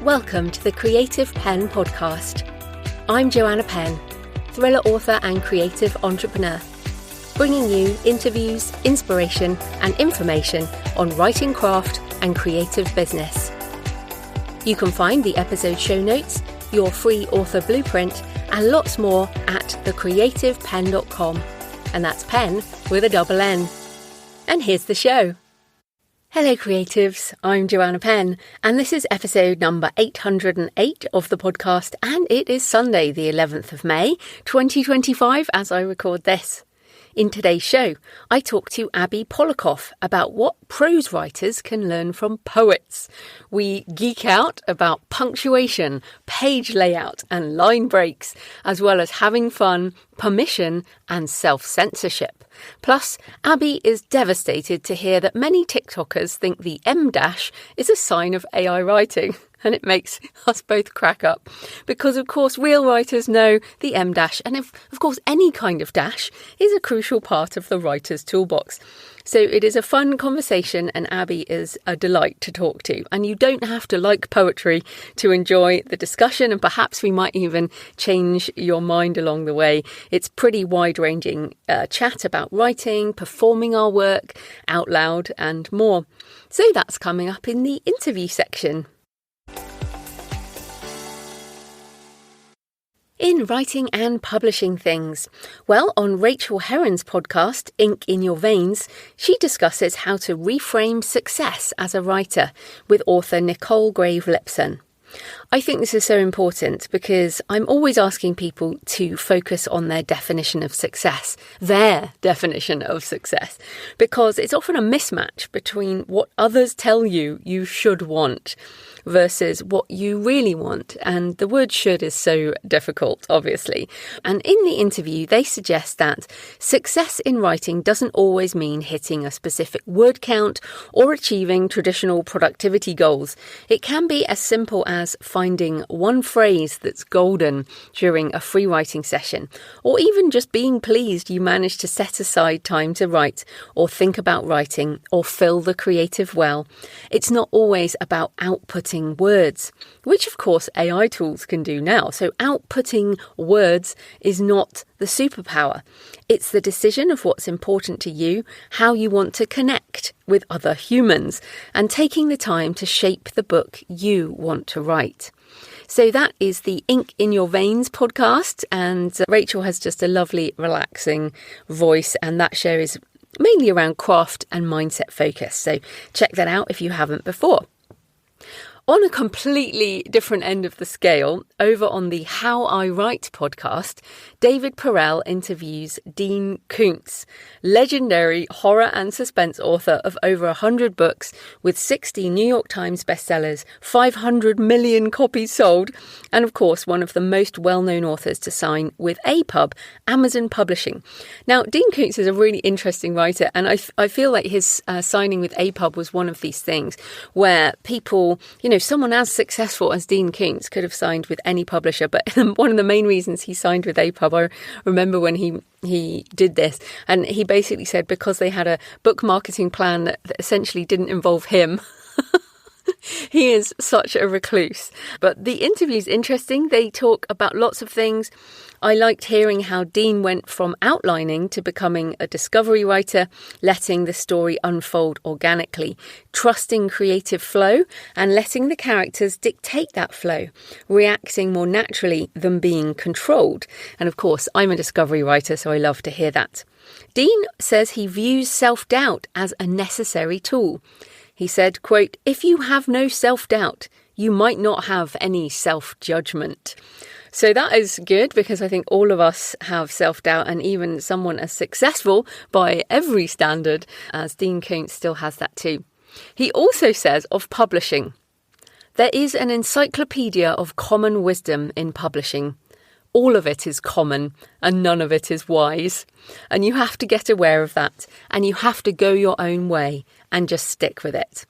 Welcome to the Creative Penn podcast. I'm Joanna Penn, thriller author and creative entrepreneur, bringing you interviews, inspiration and information on writing craft and creative business. You can find the episode show notes, your free author blueprint and lots more at thecreativepenn.com, and that's Penn with a double N. And here's the show. Hello creatives, I'm Joanna Penn, and this is episode number 808 of the podcast, and it is Sunday the 11th of May 2025 as I record this. In today's show, I talk to Abi Pollokoff about what prose writers can learn from poets. We geek out about punctuation, page layout and line breaks, as well as having fun, permission and self-censorship. Plus, Abi is devastated to hear that many TikTokers think the M- is a sign of AI writing. And it makes us both crack up because, of course, real writers know the M- and, of course, any kind of dash is a crucial part of the writer's toolbox. So it is a fun conversation and Abi is a delight to talk to. And you don't have to like poetry to enjoy the discussion, and perhaps we might even change your mind along the way. It's pretty wide-ranging chat about writing, performing our work out loud and more. So that's coming up in the interview section. In writing and publishing things. Well, on Rachel Herron's podcast, Ink in Your Veins, she discusses how to reframe success as a writer with author Nicole Grave-Lipson. I think this is so important because I'm always asking people to focus on their definition of success, because it's often a mismatch between what others tell you you should want versus what you really want. And the word should is so difficult, obviously. And in the interview, they suggest that success in writing doesn't always mean hitting a specific word count or achieving traditional productivity goals. It can be as simple as finding one phrase that's golden during a free writing session, or even just being pleased you managed to set aside time to write or think about writing or fill the creative well. It's not always about outputting words, which of course AI tools can do now. So outputting words is not the superpower. It's the decision of what's important to you, how you want to connect with other humans, and taking the time to shape the book you want to write. So that is the Ink in Your Veins podcast, and Rachel has just a lovely, relaxing voice, and that show is mainly around craft and mindset focus. So check that out if you haven't before. On a completely different end of the scale, over on the How I Write podcast, David Perell interviews Dean Koontz, legendary horror and suspense author of over 100 books with 60 New York Times bestsellers, 500 million copies sold, and of course one of the most well-known authors to sign with APUB, Amazon Publishing. Now, Dean Koontz is a really interesting writer, and I feel like his signing with APUB was one of these things where people, someone as successful as Dean Koontz could have signed with any publisher, but one of the main reasons he signed with APUB, I remember when he did this, and he basically said because they had a book marketing plan that essentially didn't involve him. He is such a recluse. But the interview's interesting. They talk about lots of things. I liked hearing how Dean went from outlining to becoming a discovery writer, letting the story unfold organically, trusting creative flow and letting the characters dictate that flow, reacting more naturally than being controlled. And of course, I'm a discovery writer, so I love to hear that. Dean says he views self-doubt as a necessary tool. He said, quote, "If you have no self-doubt, you might not have any self-judgment." So that is good because I think all of us have self-doubt, and even someone as successful by every standard as Dean Koontz still has that too. He also says of publishing, there is an encyclopedia of common wisdom in publishing. All of it is common and none of it is wise. And you have to get aware of that, and you have to go your own way and just stick with it.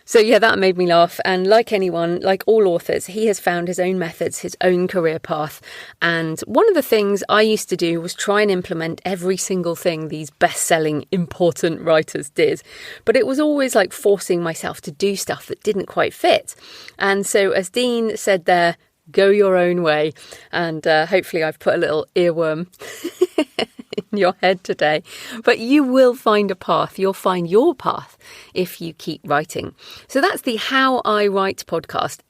So yeah, that made me laugh. And like anyone, like all authors, he has found his own methods, his own career path. And one of the things I used to do was try and implement every single thing these best-selling, important writers did. But it was always like forcing myself to do stuff that didn't quite fit. And so as Dean said there, go your own way. And hopefully I've put a little earworm in your head today. But you will find a path. You'll find your path if you keep writing. So that's the How I Write podcast.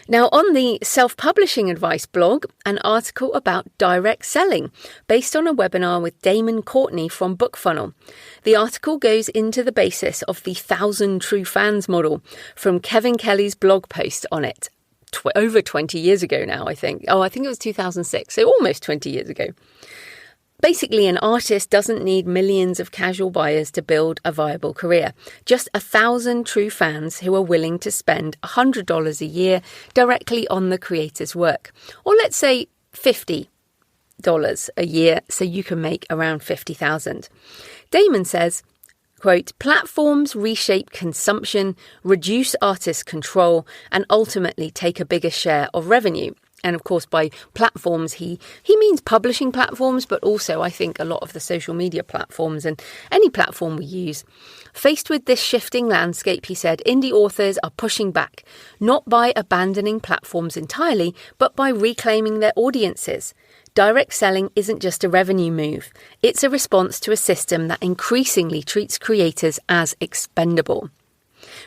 Now, on the Self-Publishing Advice blog, an article about direct selling based on a webinar with Damon Courtney from BookFunnel. The article goes into the basis of the 1,000 True Fans model from Kevin Kelly's blog post on it. Over 20 years ago now, I think. I think it was 2006, so almost 20 years ago. Basically, an artist doesn't need millions of casual buyers to build a viable career. Just 1,000 true fans who are willing to spend $100 a year directly on the creator's work. Or let's say $50 a year, so you can make around $50,000. Damon says, quote, platforms reshape consumption, reduce artist control, and ultimately take a bigger share of revenue. And of course, by platforms, he means publishing platforms, but also I think a lot of the social media platforms and any platform we use. Faced with this shifting landscape, he said, indie authors are pushing back, not by abandoning platforms entirely, but by reclaiming their audiences. Direct selling isn't just a revenue move. It's a response to a system that increasingly treats creators as expendable.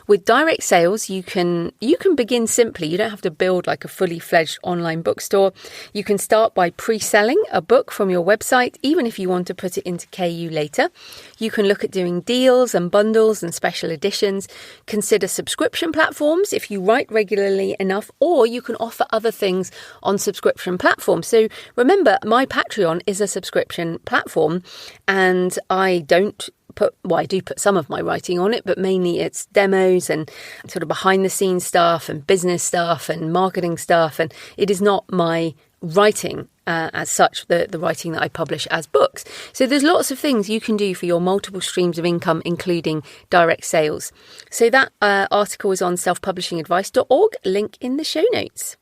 With direct sales, you can begin simply. You don't have to build like a fully fledged online bookstore. You can start by pre-selling a book from your website, even if you want to put it into KU later. You can look at doing deals and bundles and special editions. Consider subscription platforms if you write regularly enough, or you can offer other things on subscription platforms. So remember, my Patreon is a subscription platform, and I do put some of my writing on it, but mainly it's demos and sort of behind the scenes stuff and business stuff and marketing stuff. And it is not my writing as such, the writing that I publish as books. So there's lots of things you can do for your multiple streams of income, including direct sales. So that article is on selfpublishingadvice.org, link in the show notes.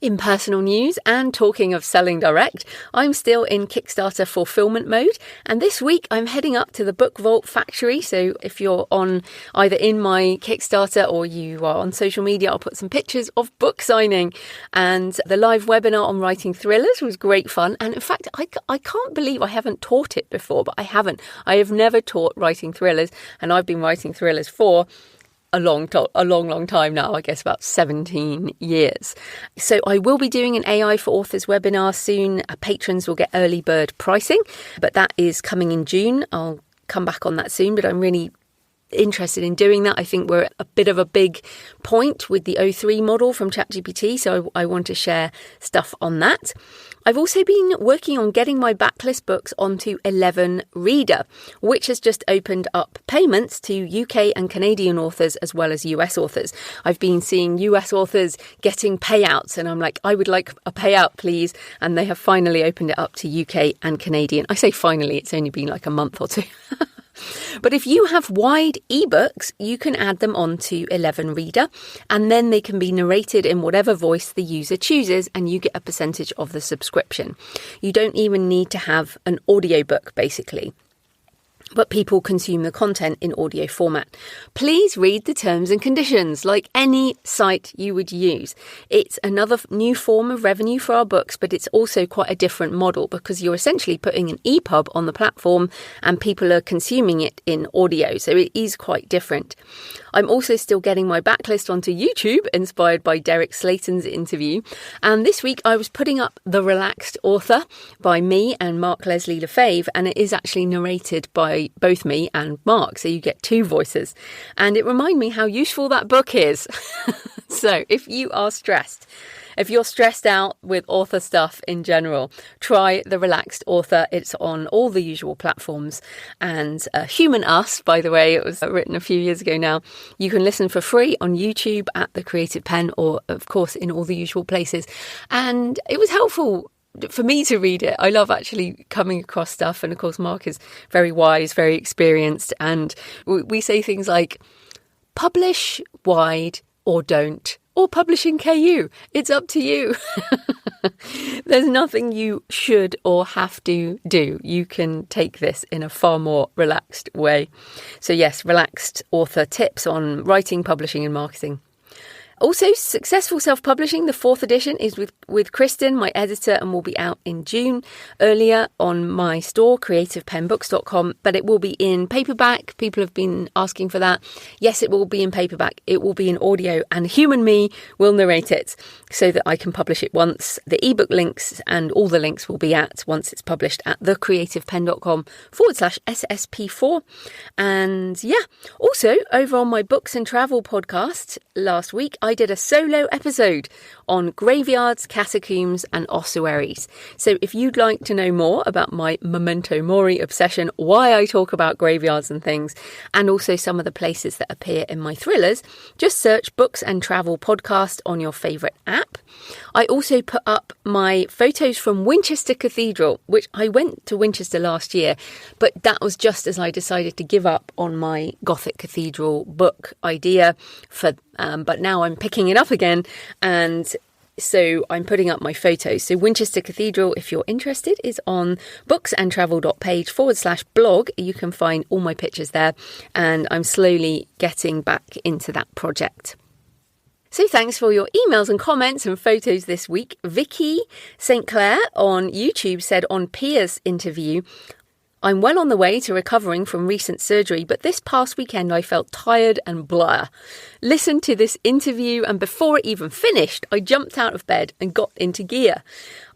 In personal news and talking of selling direct, I'm still in Kickstarter fulfillment mode, and this week I'm heading up to the Book Vault factory. So if you're on either in my Kickstarter or you are on social media, I'll put some pictures of book signing. And the live webinar on writing thrillers was great fun. And in fact, I can't believe I haven't taught it before, but I haven't. I have never taught writing thrillers, and I've been writing thrillers for a long time now, I guess about 17 years. So I will be doing an AI for Authors webinar soon. Patrons will get early bird pricing, but that is coming in June. I'll come back on that soon, but I'm really interested in doing that. I think we're at a bit of a big point with the O3 model from ChatGPT, so I want to share stuff on that. I've also been working on getting my backlist books onto 11 Reader, which has just opened up payments to UK and Canadian authors as well as US authors. I've been seeing US authors getting payouts, and I'm like, I would like a payout, please. And they have finally opened it up to UK and Canadian. I say finally, it's only been like a month or two. But if you have wide ebooks, you can add them onto 11 Reader, and then they can be narrated in whatever voice the user chooses, and you get a percentage of the subscription. You don't even need to have an audiobook, basically. But people consume the content in audio format. Please read the terms and conditions like any site you would use. It's another new form of revenue for our books, but it's also quite a different model because you're essentially putting an EPUB on the platform and people are consuming it in audio. So it is quite different. I'm also still getting my backlist onto YouTube, inspired by Derek Slayton's interview. And this week I was putting up The Relaxed Author by me and Mark Leslie Lefebvre, and it is actually narrated by both me and Mark. So you get two voices. And it reminded me how useful that book is. So if you are stressed, if you're stressed out with author stuff in general, try The Relaxed Author. It's on all the usual platforms. And Human Us, by the way, it was written a few years ago now. You can listen for free on YouTube at the Creative Penn, or of course in all the usual places. And it was helpful for me to read it. I love actually coming across stuff. And of course, Mark is very wise, very experienced. And we say things like, publish wide or don't, or publish in KU. It's up to you. There's nothing you should or have to do. You can take this in a far more relaxed way. So yes, relaxed author tips on writing, publishing and marketing. Also, Successful Self-Publishing, the 4th edition, is with Kristen, my editor, and will be out in June. Earlier on my store, creativepenbooks.com, but it will be in paperback. People have been asking for that. Yes, it will be in paperback. It will be in audio, and Human Me will narrate it so that I can publish it once. The ebook links and all the links will be once it's published at thecreativepen.com/SSP4. And yeah, also over on my Books and Travel podcast last week, I did a solo episode on graveyards, catacombs and ossuaries. So if you'd like to know more about my memento mori obsession, why I talk about graveyards and things, and also some of the places that appear in my thrillers, just search Books and Travel podcast on your favourite app. I also put up my photos from Winchester Cathedral, which I went to Winchester last year, but that was just as I decided to give up on my Gothic Cathedral book idea but now I'm picking it up again, and so I'm putting up my photos. So Winchester Cathedral, if you're interested, is on booksandtravel.page/blog. You can find all my pictures there, and I'm slowly getting back into that project. So thanks for your emails and comments and photos this week. Vicky St. Clair on YouTube said on Pia's interview, I'm well on the way to recovering from recent surgery, but this past weekend I felt tired and blah. Listened to this interview and before it even finished, I jumped out of bed and got into gear.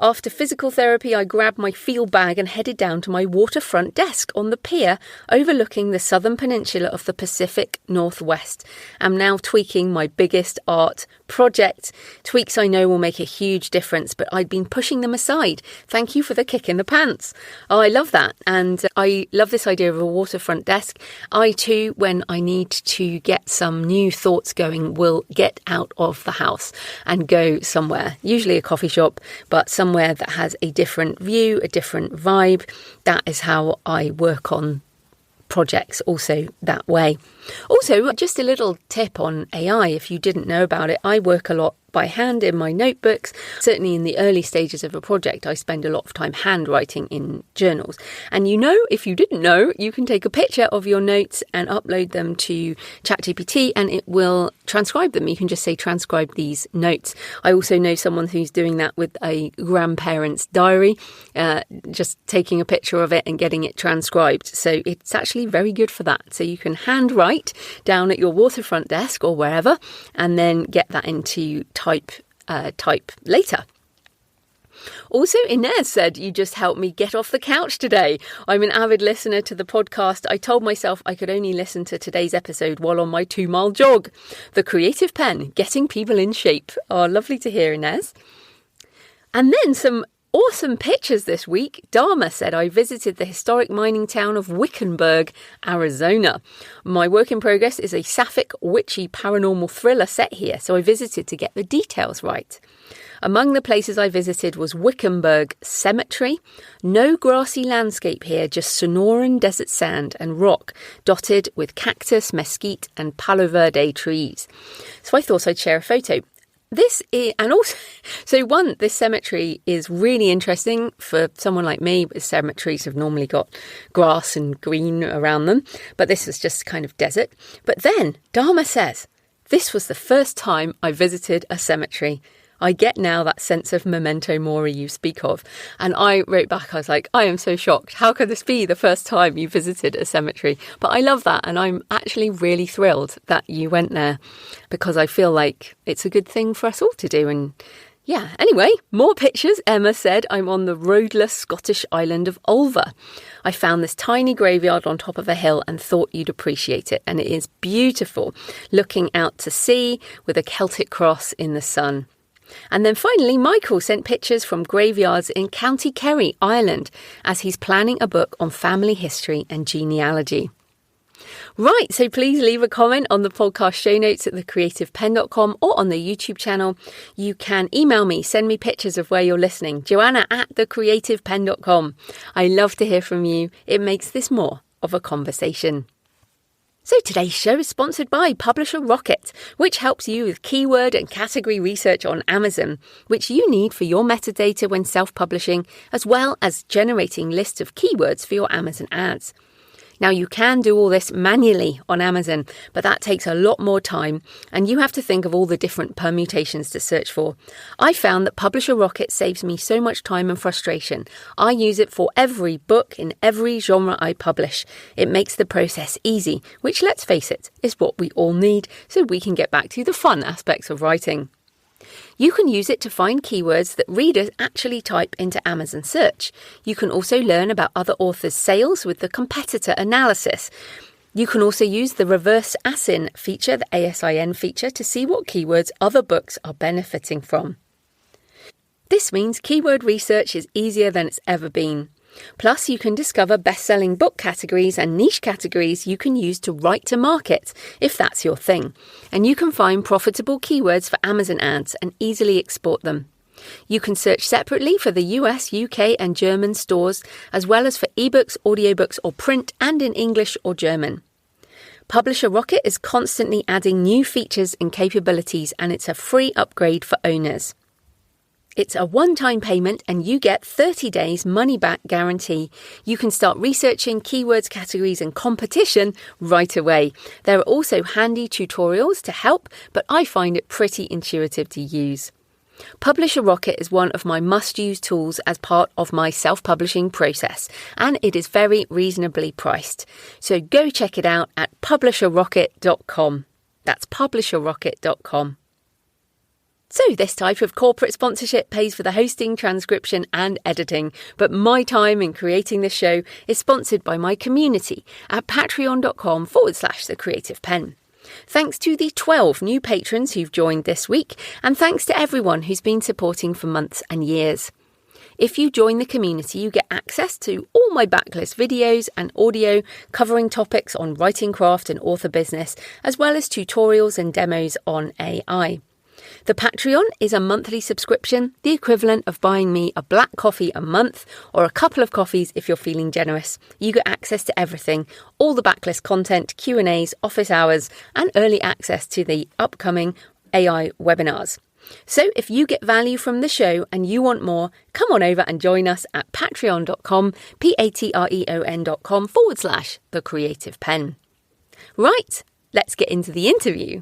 After physical therapy, I grabbed my field bag and headed down to my waterfront desk on the pier overlooking the southern peninsula of the Pacific Northwest. I'm now tweaking my biggest art project. Tweaks I know will make a huge difference, but I'd been pushing them aside. Thank you for the kick in the pants. Oh, I love that. And I love this idea of a waterfront desk. I too, when I need to get some new thoughts going, will get out of the house and go somewhere, usually a coffee shop, but somewhere that has a different view, a different vibe. That is how I work on projects, also that way. Also, just a little tip on AI, if you didn't know about it, I work a lot by hand in my notebooks. Certainly in the early stages of a project, I spend a lot of time handwriting in journals. And if you didn't know, you can take a picture of your notes and upload them to ChatGPT and it will transcribe them. You can just say, transcribe these notes. I also know someone who's doing that with a grandparent's diary, just taking a picture of it and getting it transcribed. So it's actually very good for that. So you can handwrite down at your waterfront desk or wherever, and then get that into type later. Also, Inez said, you just helped me get off the couch today. I'm an avid listener to the podcast. I told myself I could only listen to today's episode while on my 2-mile jog. The Creative Pen, getting people in shape. Oh, lovely to hear, Inez. And then some awesome pictures this week. Dharma said, I visited the historic mining town of Wickenburg, Arizona. My work in progress is a sapphic, witchy paranormal thriller set here, so I visited to get the details right. Among the places I visited was Wickenburg Cemetery. No grassy landscape here, just Sonoran desert sand and rock, dotted with cactus, mesquite and palo verde trees. So I thought I'd share a photo. This cemetery is really interesting for someone like me. Cemeteries have normally got grass and green around them, but this was just kind of desert. But then Dharma says, this was the first time I visited a cemetery. I get now that sense of memento mori you speak of. And I wrote back, I was like, I am so shocked. How could this be the first time you visited a cemetery? But I love that. And I'm actually really thrilled that you went there because I feel like it's a good thing for us all to do. And yeah, anyway, more pictures. Emma said, I'm on the roadless Scottish island of Ulva. I found this tiny graveyard on top of a hill and thought you'd appreciate it. And it is beautiful, looking out to sea with a Celtic cross in the sun. And then finally, Michael sent pictures from graveyards in County Kerry, Ireland, as he's planning a book on family history and genealogy. Right, so please leave a comment on the podcast show notes at thecreativepenn.com or on the YouTube channel. You can email me, send me pictures of where you're listening, joanna@thecreativepenn.com. I love to hear from you. It makes this more of a conversation. So today's show is sponsored by Publisher Rocket, which helps you with keyword and category research on Amazon, which you need for your metadata when self-publishing, as well as generating lists of keywords for your Amazon ads. Now, you can do all this manually on Amazon, but that takes a lot more time, and you have to think of all the different permutations to search for. I found that Publisher Rocket saves me so much time and frustration. I use it for every book in every genre I publish. It makes the process easy, which, let's face it, is what we all need so we can get back to the fun aspects of writing. You can use it to find keywords that readers actually type into Amazon search. You can also learn about other authors' sales with the competitor analysis. You can also use the reverse ASIN feature, the ASIN feature, to see what keywords other books are benefiting from. This means keyword research is easier than it's ever been. Plus, you can discover best-selling book categories and niche categories you can use to write to market, if that's your thing. And you can find profitable keywords for Amazon ads and easily export them. You can search separately for the US, UK and German stores, as well as for ebooks, audiobooks or print, and in English or German. Publisher Rocket is constantly adding new features and capabilities, and it's a free upgrade for owners. It's a one-time payment and you get 30 days money-back guarantee. You can start researching keywords, categories and competition right away. There are also handy tutorials to help, but I find it pretty intuitive to use. Publisher Rocket is one of my must-use tools as part of my self-publishing process, and it is very reasonably priced. So go check it out at publisherrocket.com. That's publisherrocket.com. So this type of corporate sponsorship pays for the hosting, transcription and editing, but my time in creating this show is sponsored by my community at patreon.com/thecreativepenn. Thanks to the 12 new patrons who've joined this week, and thanks to everyone who's been supporting for months and years. If you join the community, you get access to all my backlist videos and audio covering topics on writing craft and author business, as well as tutorials and demos on AI. The Patreon is a monthly subscription, the equivalent of buying me a black coffee a month or a couple of coffees if you're feeling generous. You get access to everything, all the backlist content, Q&As, office hours, and early access to the upcoming AI webinars. So if you get value from the show and you want more, come on over and join us at patreon.com, patreon.com/thecreativepenn. Right, let's get into the interview.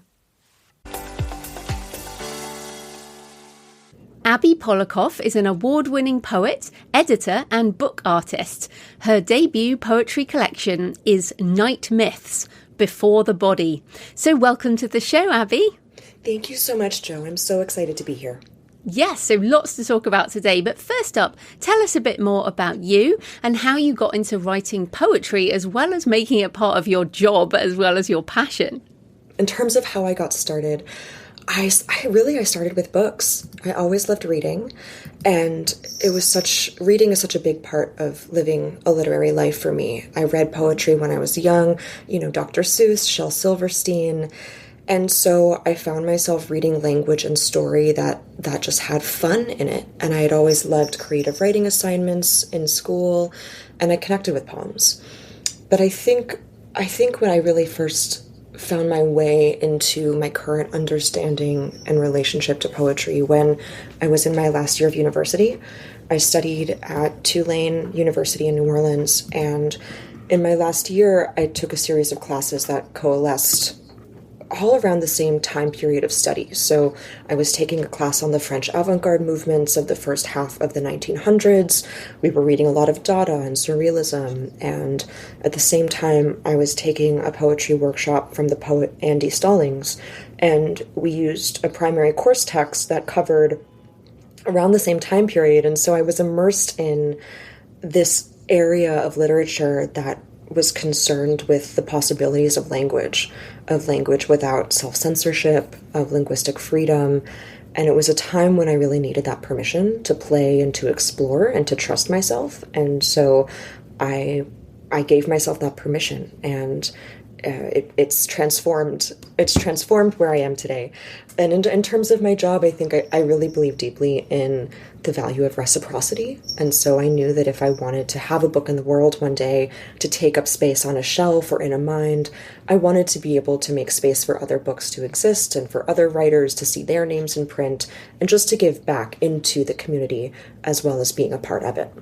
Abi Pollokoff is an award-winning poet, editor and book artist. Her debut poetry collection is Night Myths, Before the Body. So welcome to the show, Abi. Thank you so much, Jo. I'm so excited to be here. Yes, so lots to talk about today. But first up, tell us a bit more about you and how you got into writing poetry as well as making it part of your job as well as your passion. In terms of how I got started, I started with books. I always loved reading, and reading is such a big part of living a literary life for me. I read poetry when I was young, Dr. Seuss, Shel Silverstein, and so I found myself reading language and story that just had fun in it, and I had always loved creative writing assignments in school, and I connected with poems. But I think when I really first found my way into my current understanding and relationship to poetry when I was in my last year of university. I studied at Tulane University in New Orleans, and in my last year, I took a series of classes that coalesced all around the same time period of study. So I was taking a class on the French avant-garde movements of the first half of the 1900s. We were reading a lot of Dada and Surrealism. And at the same time, I was taking a poetry workshop from the poet Andy Stallings. And we used a primary course text that covered around the same time period. And so I was immersed in this area of literature that was concerned with the possibilities of language without self-censorship, of linguistic freedom. And it was a time when I really needed that permission to play and to explore and to trust myself. And so I gave myself that permission. And it's transformed. It's transformed where I am today. And in terms of my job, I think I really believe deeply in the value of reciprocity. And so I knew that if I wanted to have a book in the world one day, to take up space on a shelf or in a mind, I wanted to be able to make space for other books to exist and for other writers to see their names in print, and just to give back into the community as well as being a part of it.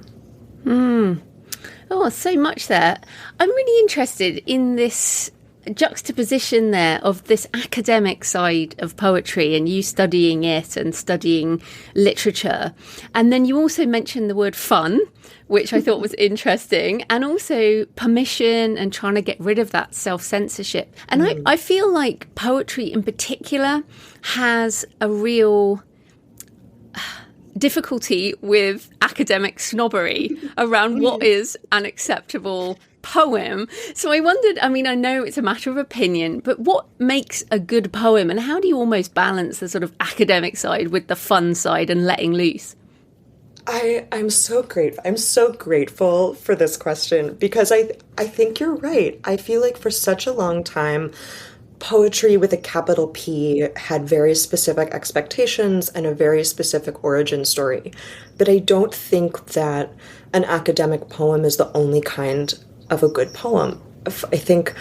Oh, so much there. I'm really interested in this juxtaposition there of this academic side of poetry and you studying it and studying literature. And then you also mentioned the word fun, which I thought was interesting, and also permission and trying to get rid of that self-censorship. And I feel like poetry in particular has a real difficulty with academic snobbery around what is an acceptable poem. So I wondered, I mean, I know it's a matter of opinion, but what makes a good poem, and how do you almost balance the sort of academic side with the fun side and letting loose? I'm so grateful. I'm so grateful for this question, because I think you're right. I feel like for such a long time, poetry with a capital P had very specific expectations and a very specific origin story. But I don't think that an academic poem is the only kind of a good poem. I think,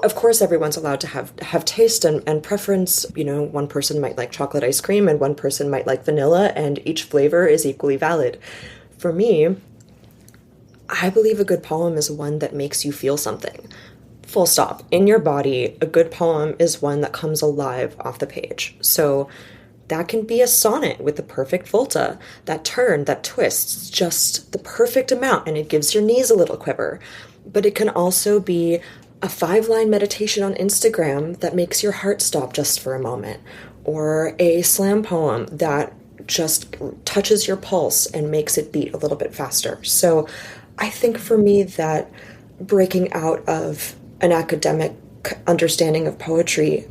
of course, everyone's allowed to have taste and preference. You know, one person might like chocolate ice cream and one person might like vanilla, and each flavor is equally valid. For me, I believe a good poem is one that makes you feel something. Full stop. In your body, a good poem is one that comes alive off the page. So that can be a sonnet with the perfect volta, that turn, that twist, just the perfect amount, and it gives your knees a little quiver. But it can also be a 5-line meditation on Instagram that makes your heart stop just for a moment, or a slam poem that just touches your pulse and makes it beat a little bit faster. So I think for me that breaking out of an academic understanding of poetry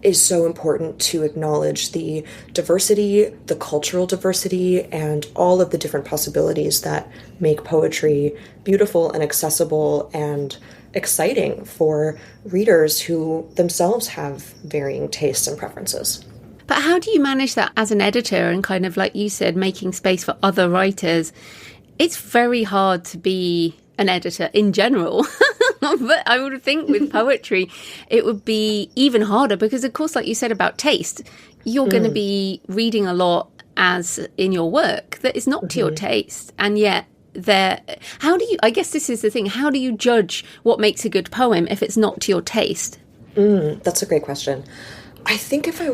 is so important to acknowledge the diversity, the cultural diversity, and all of the different possibilities that make poetry beautiful and accessible and exciting for readers who themselves have varying tastes and preferences. But how do you manage that as an editor and kind of, like you said, making space for other writers? It's very hard to be an editor in general. But I would think with poetry, it would be even harder because, of course, like you said about taste, you're going to be reading a lot as in your work that is not to your taste. And yet how do you, I guess this is the thing, how do you judge what makes a good poem if it's not to your taste? That's a great question. I think if I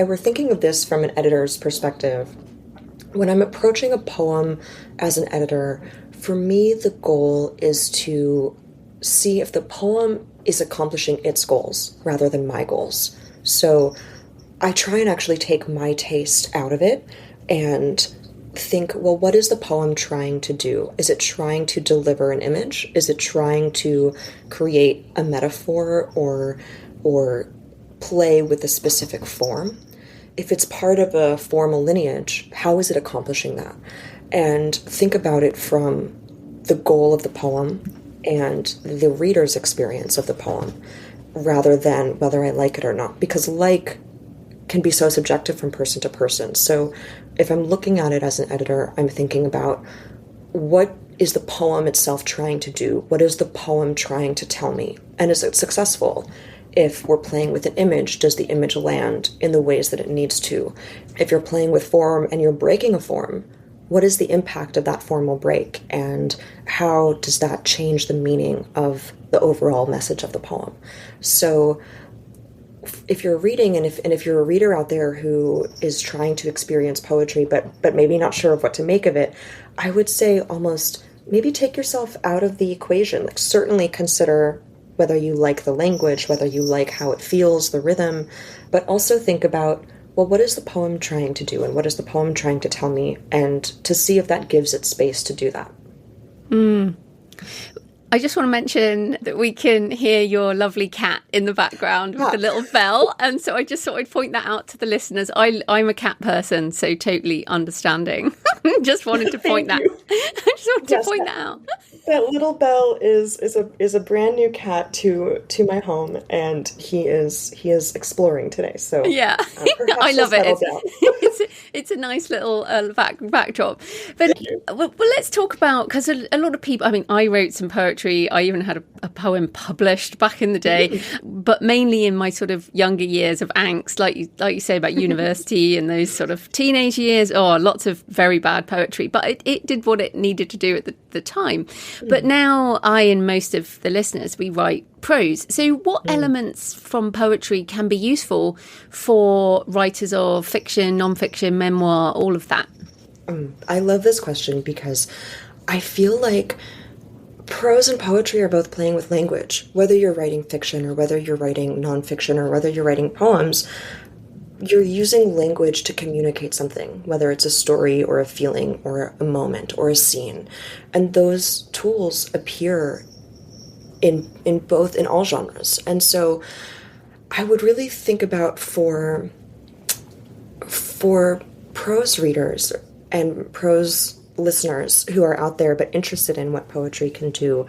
were thinking of this from an editor's perspective, when I'm approaching a poem as an editor, for me, the goal is to see if the poem is accomplishing its goals rather than my goals. So I try and actually take my taste out of it and think, well, what is the poem trying to do? Is it trying to deliver an image? Is it trying to create a metaphor or play with a specific form? If it's part of a formal lineage, how is it accomplishing that? And think about it from the goal of the poem and the reader's experience of the poem, rather than whether I like it or not, because like can be so subjective from person to person. So if I'm looking at it as an editor, I'm thinking about what is the poem itself trying to do? What is the poem trying to tell me? And is it successful? If we're playing with an image, does the image land in the ways that it needs to? If you're playing with form and you're breaking a form, what is the impact of that formal break? And how does that change the meaning of the overall message of the poem? So if you're reading, and if you're a reader out there who is trying to experience poetry, but maybe not sure of what to make of it, I would say almost maybe take yourself out of the equation. Like, certainly consider whether you like the language, whether you like how it feels, the rhythm, but also think about, well, what is the poem trying to do, and what is the poem trying to tell me, and to see if that gives it space to do that. I just want to mention that we can hear your lovely cat in the background with the little bell. And so I just thought I'd point that out to the listeners. I'm a cat person, so totally understanding. Just wanted to point that. I just wanted to point that out. That little Belle is a brand new cat to my home, and he is exploring today. So Yeah, perhaps I he'll love it. settle down. It's a nice little backdrop. But Thank you. let's talk about, because a lot of people. I mean, I wrote some poetry. I even had a poem published back in the day, but mainly in my sort of younger years of angst, like you say about university and those sort of teenage years. Oh, lots of very bad poetry, but it did what it needed to do at the time. But now I and most of the listeners, we write prose. So what elements from poetry can be useful for writers of fiction, non-fiction, memoir, all of that? I love this question because I feel like prose and poetry are both playing with language. Whether you're writing fiction or whether you're writing nonfiction or whether you're writing poems, you're using language to communicate something, whether it's a story or a feeling or a moment or a scene. And those tools appear in all genres. And so I would really think about for prose readers and prose listeners who are out there but interested in what poetry can do,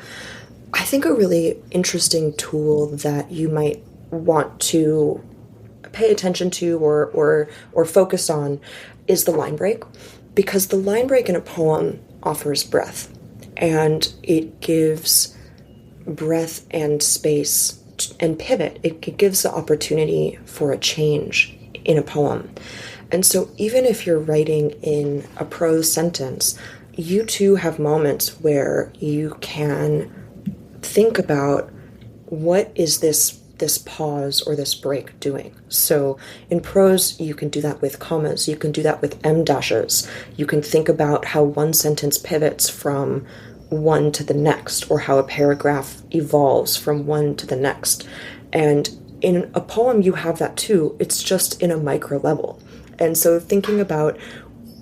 I think a really interesting tool that you might want to pay attention to or focus on is the line break, because the line break in a poem offers breath, and it gives breath and space and pivot. It gives the opportunity for a change in a poem. And so even if you're writing in a prose sentence, you too have moments where you can think about, what is this pause or this break doing? So in prose, you can do that with commas, you can do that with em dashes, you can think about how one sentence pivots from one to the next, or how a paragraph evolves from one to the next. And in a poem, you have that too. It's just in a micro level. And so thinking about,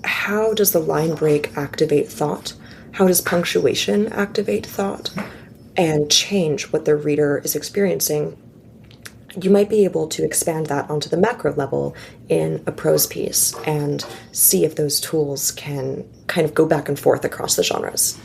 how does the line break activate thought? How does punctuation activate thought and change what the reader is experiencing? You might be able to expand that onto the macro level in a prose piece and see if those tools can kind of go back and forth across the genres.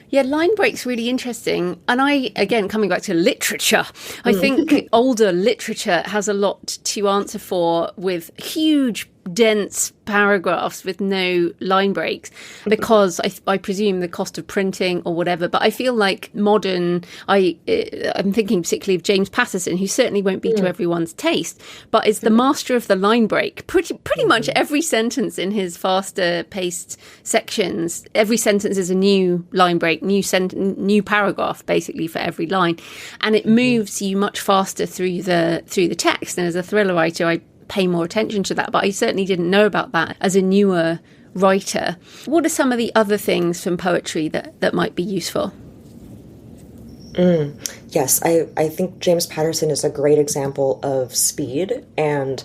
Yeah, line break's really interesting. And I, again, coming back to literature, I think older literature has a lot to answer for, with huge, dense paragraphs with no line breaks, because I presume the cost of printing or whatever. But I feel like modern, I'm thinking particularly of James Patterson, who certainly won't be to everyone's taste, but is the master of the line break. Pretty much every sentence in his faster paced sections, every sentence is a new line break, new paragraph basically for every line, and it moves you much faster through the text. And as a thriller writer, I pay more attention to that, but I certainly didn't know about that as a newer writer. What are some of the other things from poetry that might be useful? Yes, I think James Patterson is a great example of speed, and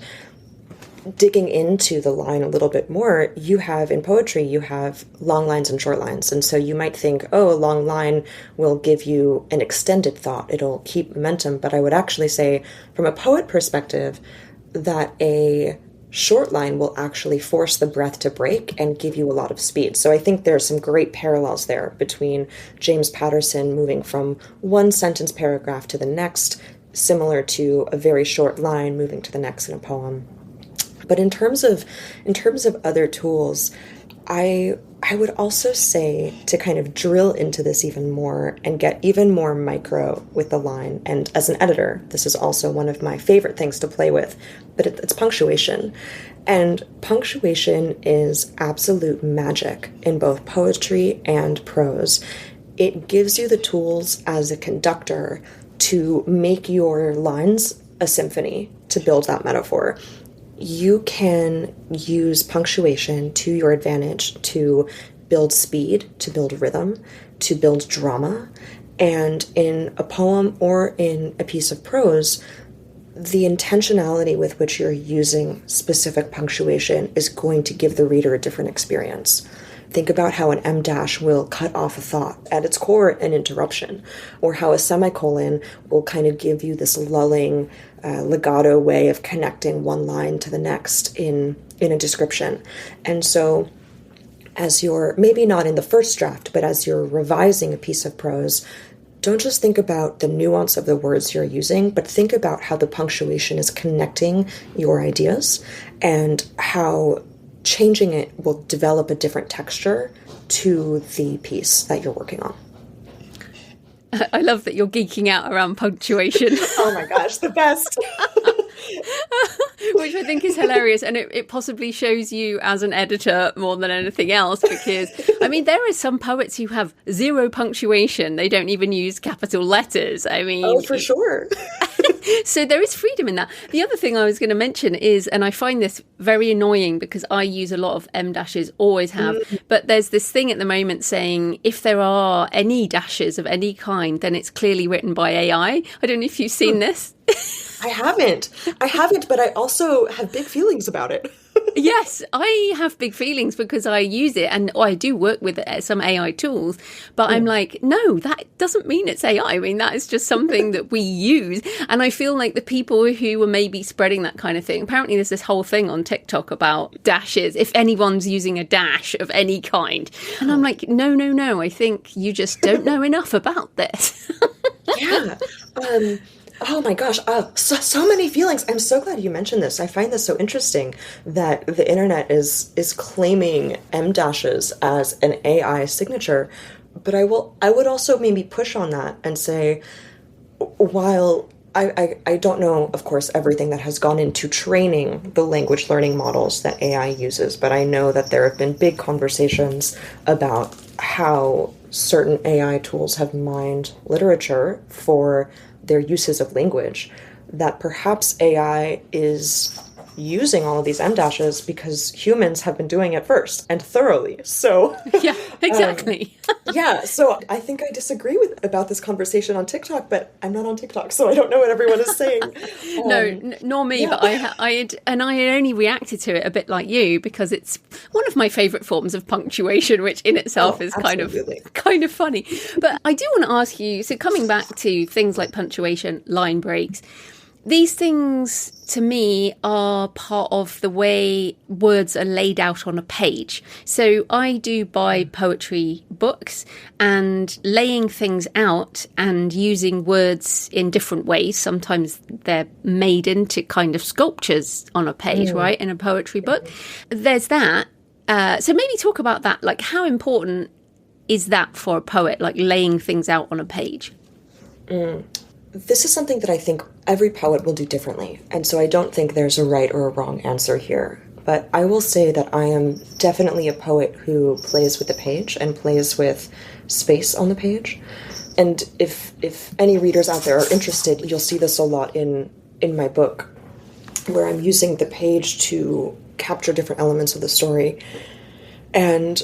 digging into the line a little bit more, you have in poetry, you have long lines and short lines. And so you might think, oh, a long line will give you an extended thought, it'll keep momentum. But I would actually say, from a poet perspective, that a short line will actually force the breath to break and give you a lot of speed. So I think there's some great parallels there between James Patterson moving from one sentence paragraph to the next, similar to a very short line moving to the next in a poem. But in terms of other tools, I would also say to kind of drill into this even more and get even more micro with the line. And as an editor, this is also one of my favorite things to play with, but it's punctuation. And punctuation is absolute magic in both poetry and prose. It gives you the tools as a conductor to make your lines a symphony, to build that metaphor. You can use punctuation to your advantage to build speed, to build rhythm, to build drama. And in a poem or in a piece of prose, the intentionality with which you're using specific punctuation is going to give the reader a different experience. Think about how an em dash will cut off a thought, at its core an interruption, or how a semicolon will kind of give you this lulling legato way of connecting one line to the next in a description. And so as you're, maybe not in the first draft, but as you're revising a piece of prose, don't just think about the nuance of the words you're using, but think about how the punctuation is connecting your ideas and how changing it will develop a different texture to the piece that you're working on. I love that you're geeking out around punctuation. Oh my gosh, the best. Which I think is hilarious, and it possibly shows you as an editor more than anything else, because I mean there are some poets who have zero punctuation. They don't even use capital letters. I mean, oh, for sure. So there is freedom in that. The other thing I was going to mention is, and I find this very annoying because I use a lot of M dashes, always have, but there's this thing at the moment saying if there are any dashes of any kind, then it's clearly written by AI. I don't know if you've seen this. I haven't, but I also have big feelings about it. Yes, I have big feelings because I use it, and I do work with some AI tools, but I'm like, no, that doesn't mean it's AI. I mean, that is just something that we use. And I feel like the people who are maybe spreading that kind of thing, apparently there's this whole thing on TikTok about dashes, if anyone's using a dash of any kind. And I'm like, no, I think you just don't know enough about this. Yeah. Oh my gosh, so many feelings. I'm so glad you mentioned this. I find this so interesting that the internet is claiming M dashes as an AI signature. But I would also maybe push on that and say, while I don't know, of course, everything that has gone into training the language learning models that AI uses, but I know that there have been big conversations about how certain AI tools have mined literature for their uses of language, that perhaps AI is using all of these M dashes because humans have been doing it first and thoroughly. So yeah, exactly. Yeah, so I think I disagree about this conversation on TikTok, but I'm not on TikTok, so I don't know what everyone is saying. No, nor me, yeah. But I only reacted to it a bit like you because it's one of my favourite forms of punctuation, which in itself is kind of funny. But I do want to ask you, so coming back to things like punctuation, line breaks, these things, to me, are part of the way words are laid out on a page. So I do buy poetry books, and laying things out and using words in different ways. Sometimes they're made into kind of sculptures on a page, right, in a poetry book. There's that. So maybe talk about that. Like, how important is that for a poet, like laying things out on a page? This is something that I think every poet will do differently, and so I don't think there's a right or a wrong answer here. But I will say that I am definitely a poet who plays with the page and plays with space on the page. And if any readers out there are interested, you'll see this a lot in my book, where I'm using the page to capture different elements of the story. And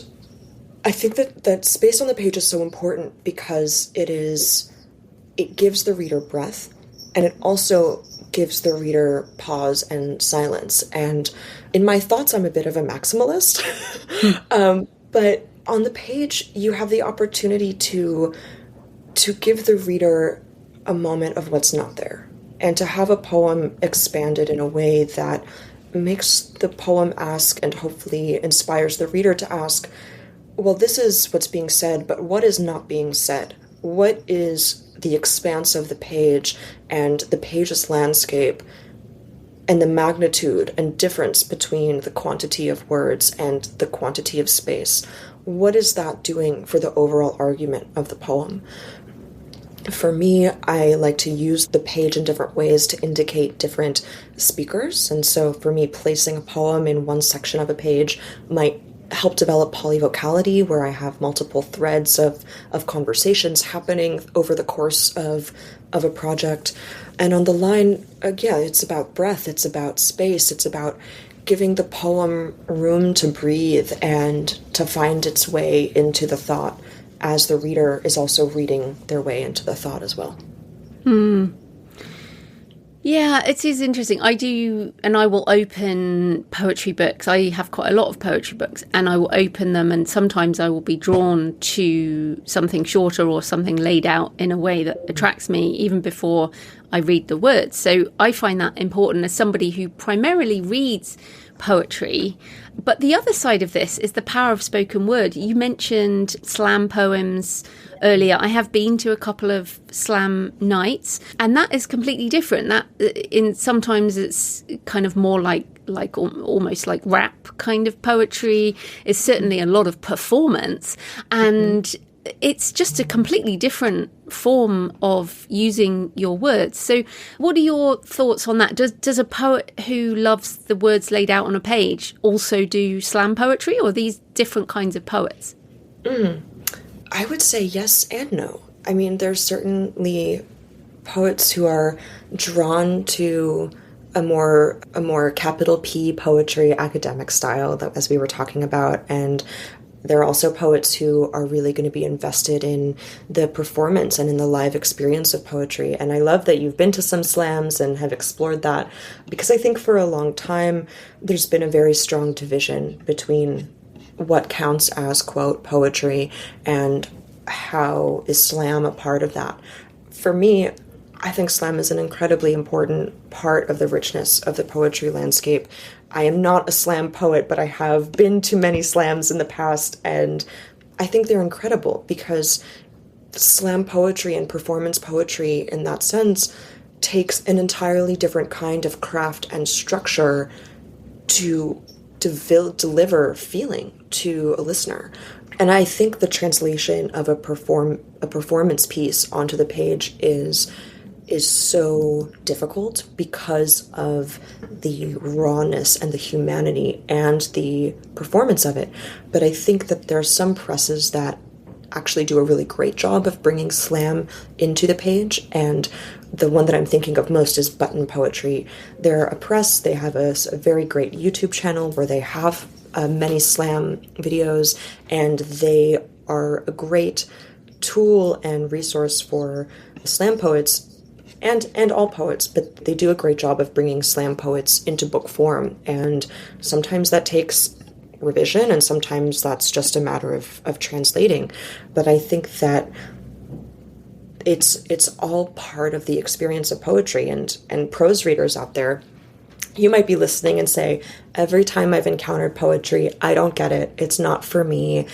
I think that space on the page is so important because it gives the reader breath, and it also gives the reader pause and silence. And in my thoughts, I'm a bit of a maximalist. But on the page, you have the opportunity to give the reader a moment of what's not there, and to have a poem expanded in a way that makes the poem ask, and hopefully inspires the reader to ask, well, this is what's being said, but what is not being said? What is the expanse of the page and the page's landscape and the magnitude and difference between the quantity of words and the quantity of space? What is that doing for the overall argument of the poem? For me, I like to use the page in different ways to indicate different speakers. And so for me, placing a poem in one section of a page might help develop polyvocality, where I have multiple threads of conversations happening over the course of a project. And on the line, it's about breath, it's about space, it's about giving the poem room to breathe and to find its way into the thought, as the reader is also reading their way into the thought as well. Yeah, it is interesting. I do, and I will open poetry books. I have quite a lot of poetry books, and I will open them, and sometimes I will be drawn to something shorter or something laid out in a way that attracts me even before I read the words. So I find that important as somebody who primarily reads poetry. But the other side of this is the power of spoken word. You mentioned slam poems earlier. I have been to a couple of slam nights, and that is completely different. That sometimes it's kind of more like almost like rap kind of poetry. It's certainly a lot of performance, and it's just a completely different form of using your words. So what are your thoughts on that? Does a poet who loves the words laid out on a page also do slam poetry, or are these different kinds of poets? I would say yes and no. I mean, there's certainly poets who are drawn to a more capital P poetry, academic style, that, as we were talking about, and there are also poets who are really going to be invested in the performance and in the live experience of poetry. And I love that you've been to some slams and have explored that, because I think for a long time there's been a very strong division between what counts as, quote, poetry and how is slam a part of that. For me, I think slam is an incredibly important part of the richness of the poetry landscape. I am not a slam poet, but I have been to many slams in the past, and I think they're incredible because slam poetry and performance poetry in that sense takes an entirely different kind of craft and structure to deliver feeling to a listener. And I think the translation of a performance piece onto the page is so difficult because of the rawness and the humanity and the performance of it. But I think that there are some presses that actually do a really great job of bringing slam into the page, and the one that I'm thinking of most is Button Poetry. They're a press. They have a very great YouTube channel where they have many slam videos, and they are a great tool and resource for slam poets and all poets, but they do a great job of bringing slam poets into book form, and sometimes that takes revision, and sometimes that's just a matter of translating. But I think that it's all part of the experience of poetry, and prose readers out there, you might be listening and say, every time I've encountered poetry, I don't get it. It's not for me.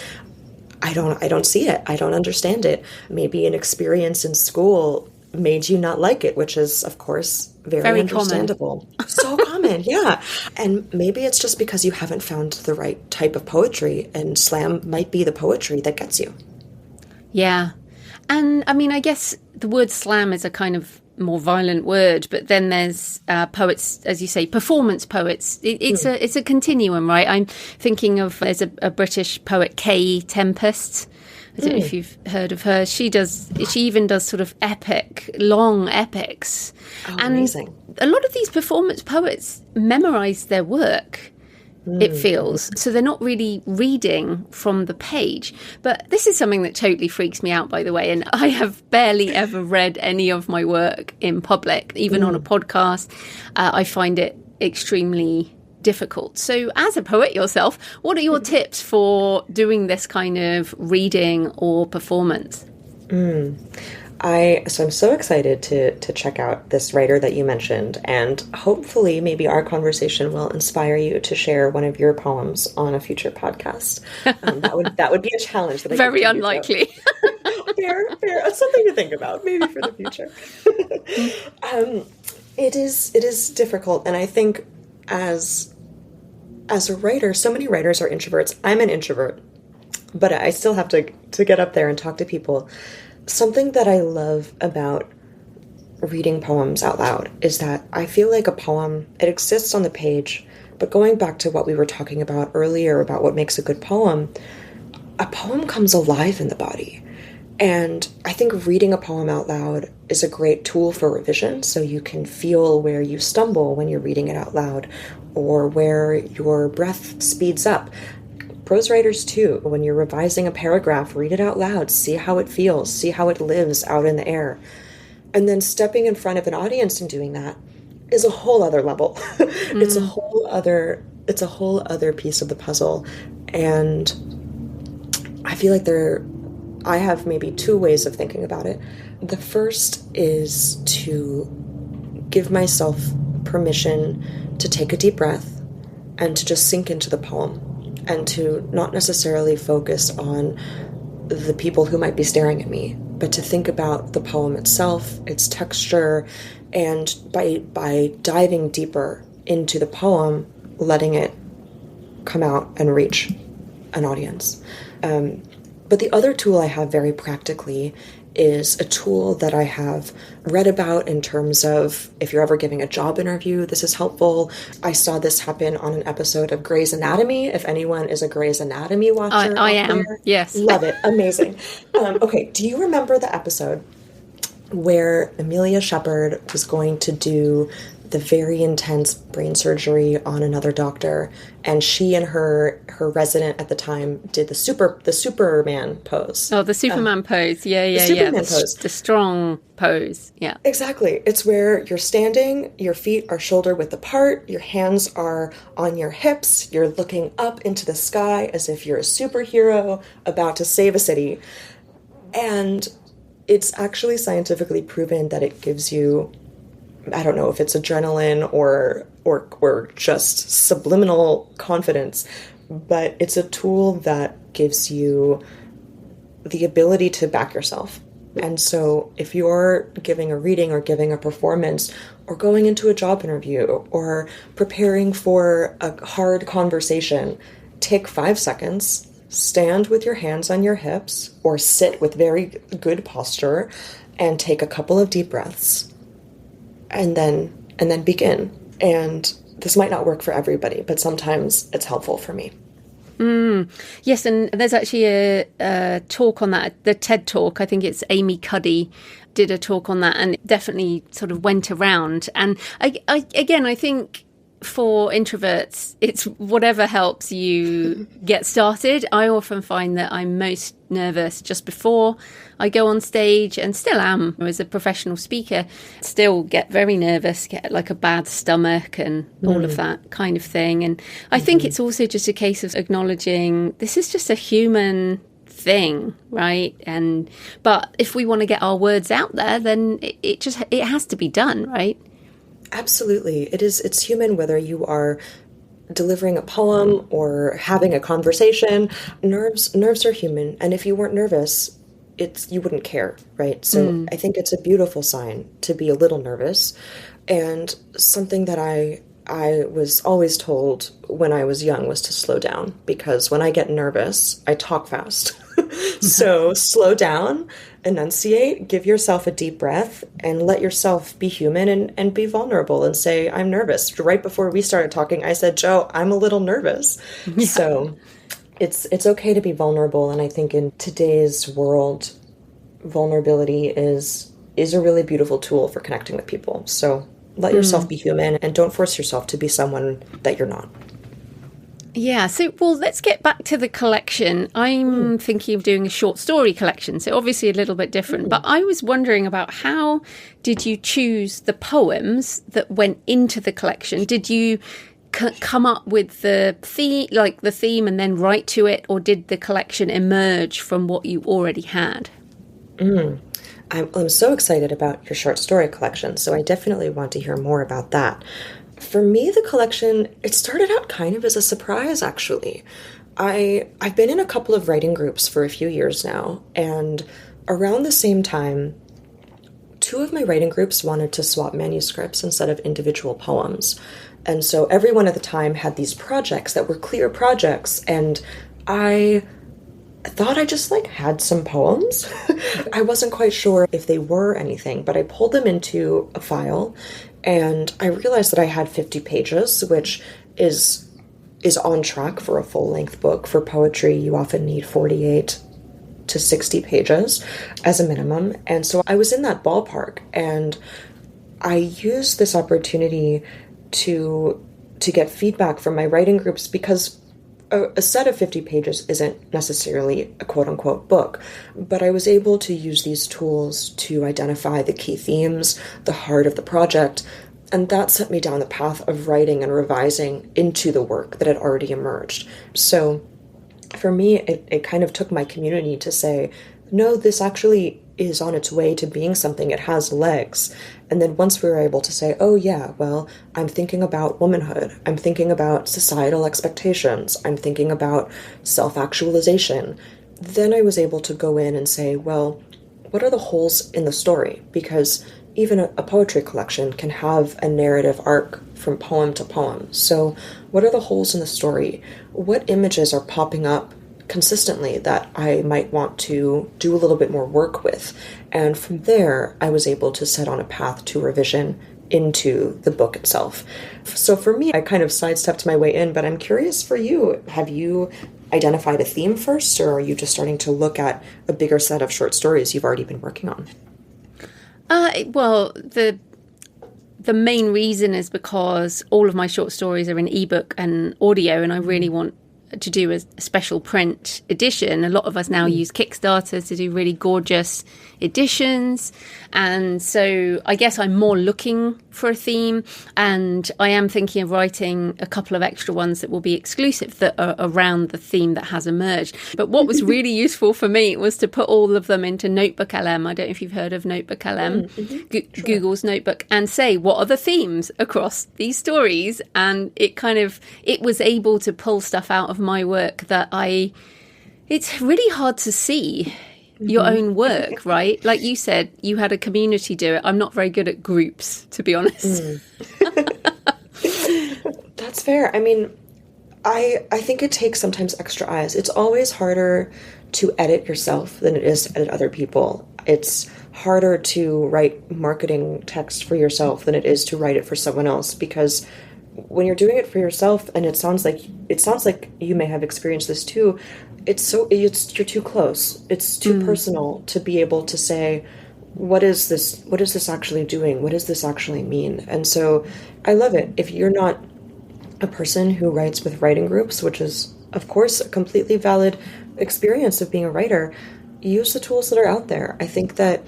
I don't see it. I don't understand it. Maybe an experience in school made you not like it, which is, of course, very understandable. Common. So common, yeah. And maybe it's just because you haven't found the right type of poetry, and slam might be the poetry that gets you. Yeah. And I mean, I guess the word slam is a kind of more violent word, but then there's poets, as you say, performance poets. It's a continuum, right? I'm thinking of, there's a British poet, Kay Tempest. I don't know if you've heard of her. She even does sort of long epics. Oh, and amazing. A lot of these performance poets memorize their work, it feels. So they're not really reading from the page. But this is something that totally freaks me out, by the way. And I have barely ever read any of my work in public, even on a podcast. I find it extremely difficult. So as a poet yourself, what are your tips for doing this kind of reading or performance? I'm so excited to check out this writer that you mentioned, and hopefully maybe our conversation will inspire you to share one of your poems on a future podcast. That would be a challenge. That Very unlikely. Fair. That's something to think about, maybe for the future. It is difficult, and I think as a writer, so many writers are introverts. I'm an introvert, but I still have to get up there and talk to people. Something that I love about reading poems out loud is that I feel like a poem, it exists on the page, but going back to what we were talking about earlier about what makes a good poem, a poem comes alive in the body. And I think reading a poem out loud is a great tool for revision, so you can feel where you stumble when you're reading it out loud, or where your breath speeds up. Prose writers too, when you're revising a paragraph, read it out loud, see how it feels, see how it lives out in the air. And then stepping in front of an audience and doing that, is a whole other level. It's a whole other piece of the puzzle. And I feel like I have maybe two ways of thinking about it. The first is to give myself permission to take a deep breath and to just sink into the poem, and to not necessarily focus on the people who might be staring at me, but to think about the poem itself, its texture, and by diving deeper into the poem, letting it come out and reach an audience. But the other tool I have very practically is a tool that I have read about in terms of if you're ever giving a job interview, this is helpful. I saw this happen on an episode of Grey's Anatomy. If anyone is a Grey's Anatomy watcher, I am. there, yes. Love it. Amazing. Okay, do you remember the episode where Amelia Shepherd was going to do the very intense brain surgery on another doctor, and she and her resident at the time did the Superman pose. Oh, the Superman pose. Yeah. Superman pose. The strong pose. Yeah. Exactly. It's where you're standing, your feet are shoulder width apart, your hands are on your hips, you're looking up into the sky as if you're a superhero about to save a city. And it's actually scientifically proven that it gives you, I don't know if it's adrenaline or just subliminal confidence, but it's a tool that gives you the ability to back yourself. And so if you're giving a reading or giving a performance or going into a job interview or preparing for a hard conversation, take 5 seconds, stand with your hands on your hips or sit with very good posture and take a couple of deep breaths. And then begin. And this might not work for everybody, but sometimes it's helpful for me. Yes, and there's actually a talk on that, the TED Talk. I think it's Amy Cuddy did a talk on that, and it definitely sort of went around. And I think for introverts, it's whatever helps you get started. I often find that I'm most nervous just before I go on stage, and still am as a professional speaker, still get very nervous, get like a bad stomach and all of that kind of thing. And I think it's also just a case of acknowledging this is just a human thing, right? But if we want to get our words out there, then it has to be done, right? Absolutely. It's human whether you are delivering a poem or having a conversation. Nerves are human. And if you weren't nervous, you wouldn't care, right? So I think it's a beautiful sign to be a little nervous. And something that I was always told when I was young was to slow down, because when I get nervous, I talk fast. So slow down, enunciate, give yourself a deep breath, and let yourself be human and be vulnerable and say, I'm nervous. Right before we started talking, I said, Joe, I'm a little nervous. Yeah. So it's okay to be vulnerable. And I think in today's world, vulnerability is a really beautiful tool for connecting with people. So let yourself be human and don't force yourself to be someone that you're not. Yeah, so, well, let's get back to the collection. I'm thinking of doing a short story collection, so obviously a little bit different. But I was wondering about how did you choose the poems that went into the collection? Did you come up with the theme and then write to it, or did the collection emerge from what you already had? I'm so excited about your short story collection, so I definitely want to hear more about that. For me, the collection, it started out kind of as a surprise, actually. I've been in a couple of writing groups for a few years now, and around the same time, 2 of my writing groups wanted to swap manuscripts instead of individual poems. And so everyone at the time had these projects that were clear projects, and I thought I just had some poems. I wasn't quite sure if they were anything, but I pulled them into a file, and I realized that I had 50 pages, which is on track for a full-length book. For poetry, you often need 48 to 60 pages as a minimum. And so I was in that ballpark, and I used this opportunity to get feedback from my writing groups, because a set of 50 pages isn't necessarily a quote-unquote book, but I was able to use these tools to identify the key themes, the heart of the project, And that sent me down the path of writing and revising into the work that had already emerged. So for me, it kind of took my community to say, no, this actually is on its way to being something. It has legs. And then once we were able to say, oh yeah, well, I'm thinking about womanhood. I'm thinking about societal expectations. I'm thinking about self-actualization. Then I was able to go in and say, well, what are the holes in the story? Because even a poetry collection can have a narrative arc from poem to poem. So what are the holes in the story? What images are popping up consistently that I might want to do a little bit more work with? And from there, I was able to set on a path to revision into the book itself. So for me, I kind of sidestepped my way in, but I'm curious for you. Have you identified a theme first, or are you just starting to look at a bigger set of short stories you've already been working on? Well, the main reason is because all of my short stories are in ebook and audio, and I really want to do a special print edition. A lot of us now use Kickstarter to do really gorgeous editions. And so I guess I'm more looking for a theme, and I am thinking of writing a couple of extra ones that will be exclusive that are around the theme that has emerged. But what was really useful for me was to put all of them into Notebook LM. I don't know if you've heard of Notebook LM, sure. Google's Notebook, and say, what are the themes across these stories? And it was able to pull stuff out of my work that it's really hard to see your own work, right? Like you said, you had a community do it. I'm not very good at groups, to be honest. That's fair. I mean, I think it takes sometimes extra eyes. It's always harder to edit yourself than it is to edit other people. It's harder to write marketing text for yourself than it is to write it for someone else, because when you're doing it for yourself, and it sounds like you may have experienced this too, you're too close. It's too personal to be able to say, what is this actually doing? What does this actually mean? And so I love it. If you're not a person who writes with writing groups, which is of course a completely valid experience of being a writer, use the tools that are out there. I think that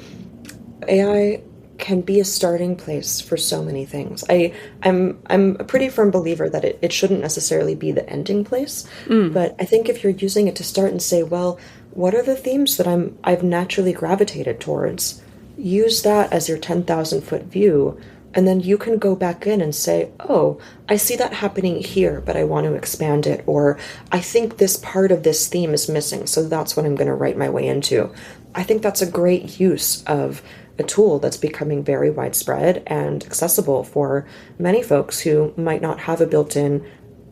AI can be a starting place for so many things. I'm a pretty firm believer that it shouldn't necessarily be the ending place, but I think if you're using it to start and say, well, what are the themes that I've naturally gravitated towards? Use that as your 10,000-foot view, and then you can go back in and say, oh, I see that happening here, but I want to expand it, or I think this part of this theme is missing, so that's what I'm going to write my way into. I think that's a great use of a tool that's becoming very widespread and accessible for many folks who might not have a built-in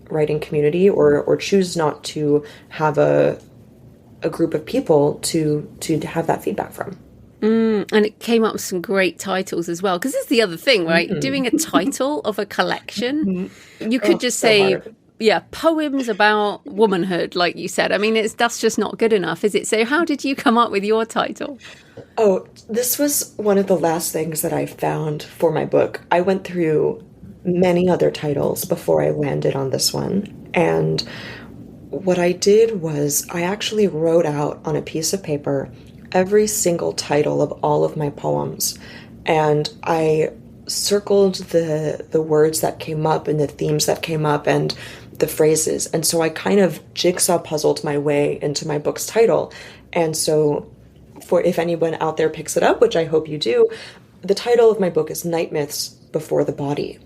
writing community or choose not to have a group of people to have that feedback from. And it came up with some great titles as well, because this is the other thing, right? Doing a title of a collection, you could just say, poems about womanhood, like you said. I mean, that's just not good enough, is it? So how did you come up with your title? Oh, this was one of the last things that I found for my book. I went through many other titles before I landed on this one. And what I did was I actually wrote out on a piece of paper every single title of all of my poems. And I circled the words that came up and the themes that came up and the phrases. And so I kind of jigsaw puzzled my way into my book's title. And so for if anyone out there picks it up, which I hope you do, the title of my book is Night Myths Before the Body.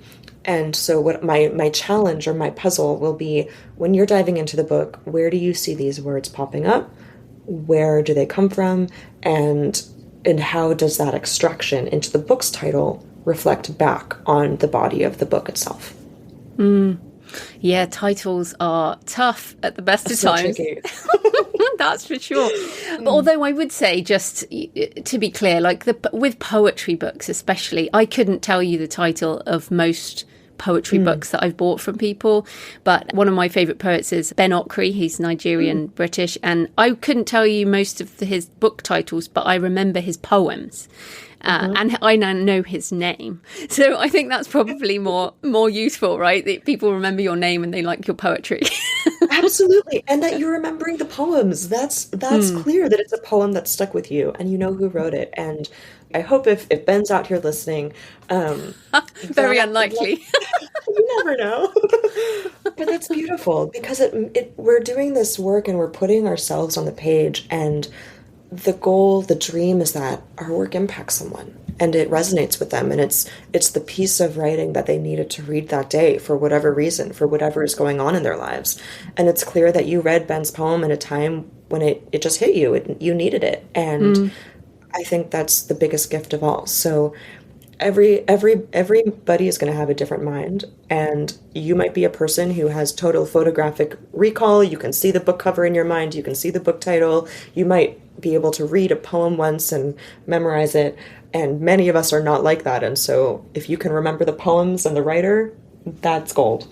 And so what my challenge or my puzzle will be, when you're diving into the book, where do you see these words popping up? Where do they come from? And how does that extraction into the book's title reflect back on the body of the book itself? Yeah, titles are tough at the best of times. That's for sure. But although I would say, just to be clear, like with poetry books especially, I couldn't tell you the title of most poetry books that I've bought from people. But one of my favourite poets is Ben Okri. He's Nigerian British. And I couldn't tell you most of his book titles, but I remember his poems. And I now know his name. So I think that's probably more useful, right? That people remember your name and they like your poetry. Absolutely. And that you're remembering the poems. That's Hmm. clear that it's a poem that stuck with you and you know who wrote it. And I hope if Ben's out here listening, um, Very that like unlikely. you never know. But that's beautiful because it we're doing this work and we're putting ourselves on the page, and the goal, the dream is that our work impacts someone and it resonates with them, and it's the piece of writing that they needed to read that day for whatever reason, for whatever is going on in their lives. And it's clear that you read Ben's poem at a time when it just hit you. You needed it. And Hmm. I think that's the biggest gift of all. So everybody is going to have a different mind, and you might be a person who has total photographic recall. You can see the book cover in your mind, you can see the book title, you might be able to read a poem once and memorize it, and many of us are not like that. And so if you can remember the poems and the writer, that's gold.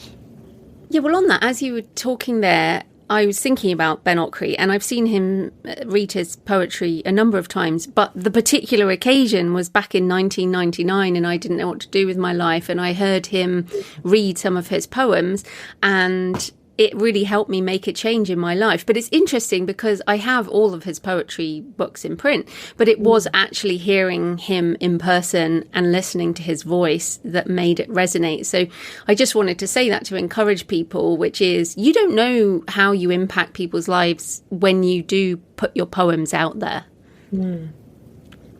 Yeah, well, on that, as you were talking there, I was thinking about Ben Okri, and I've seen him read his poetry a number of times, but the particular occasion was back in 1999, and I didn't know what to do with my life, and I heard him read some of his poems, and it really helped me make a change in my life. But it's interesting because I have all of his poetry books in print, but it was actually hearing him in person and listening to his voice that made it resonate. So I just wanted to say that to encourage people, which is you don't know how you impact people's lives when you do put your poems out there.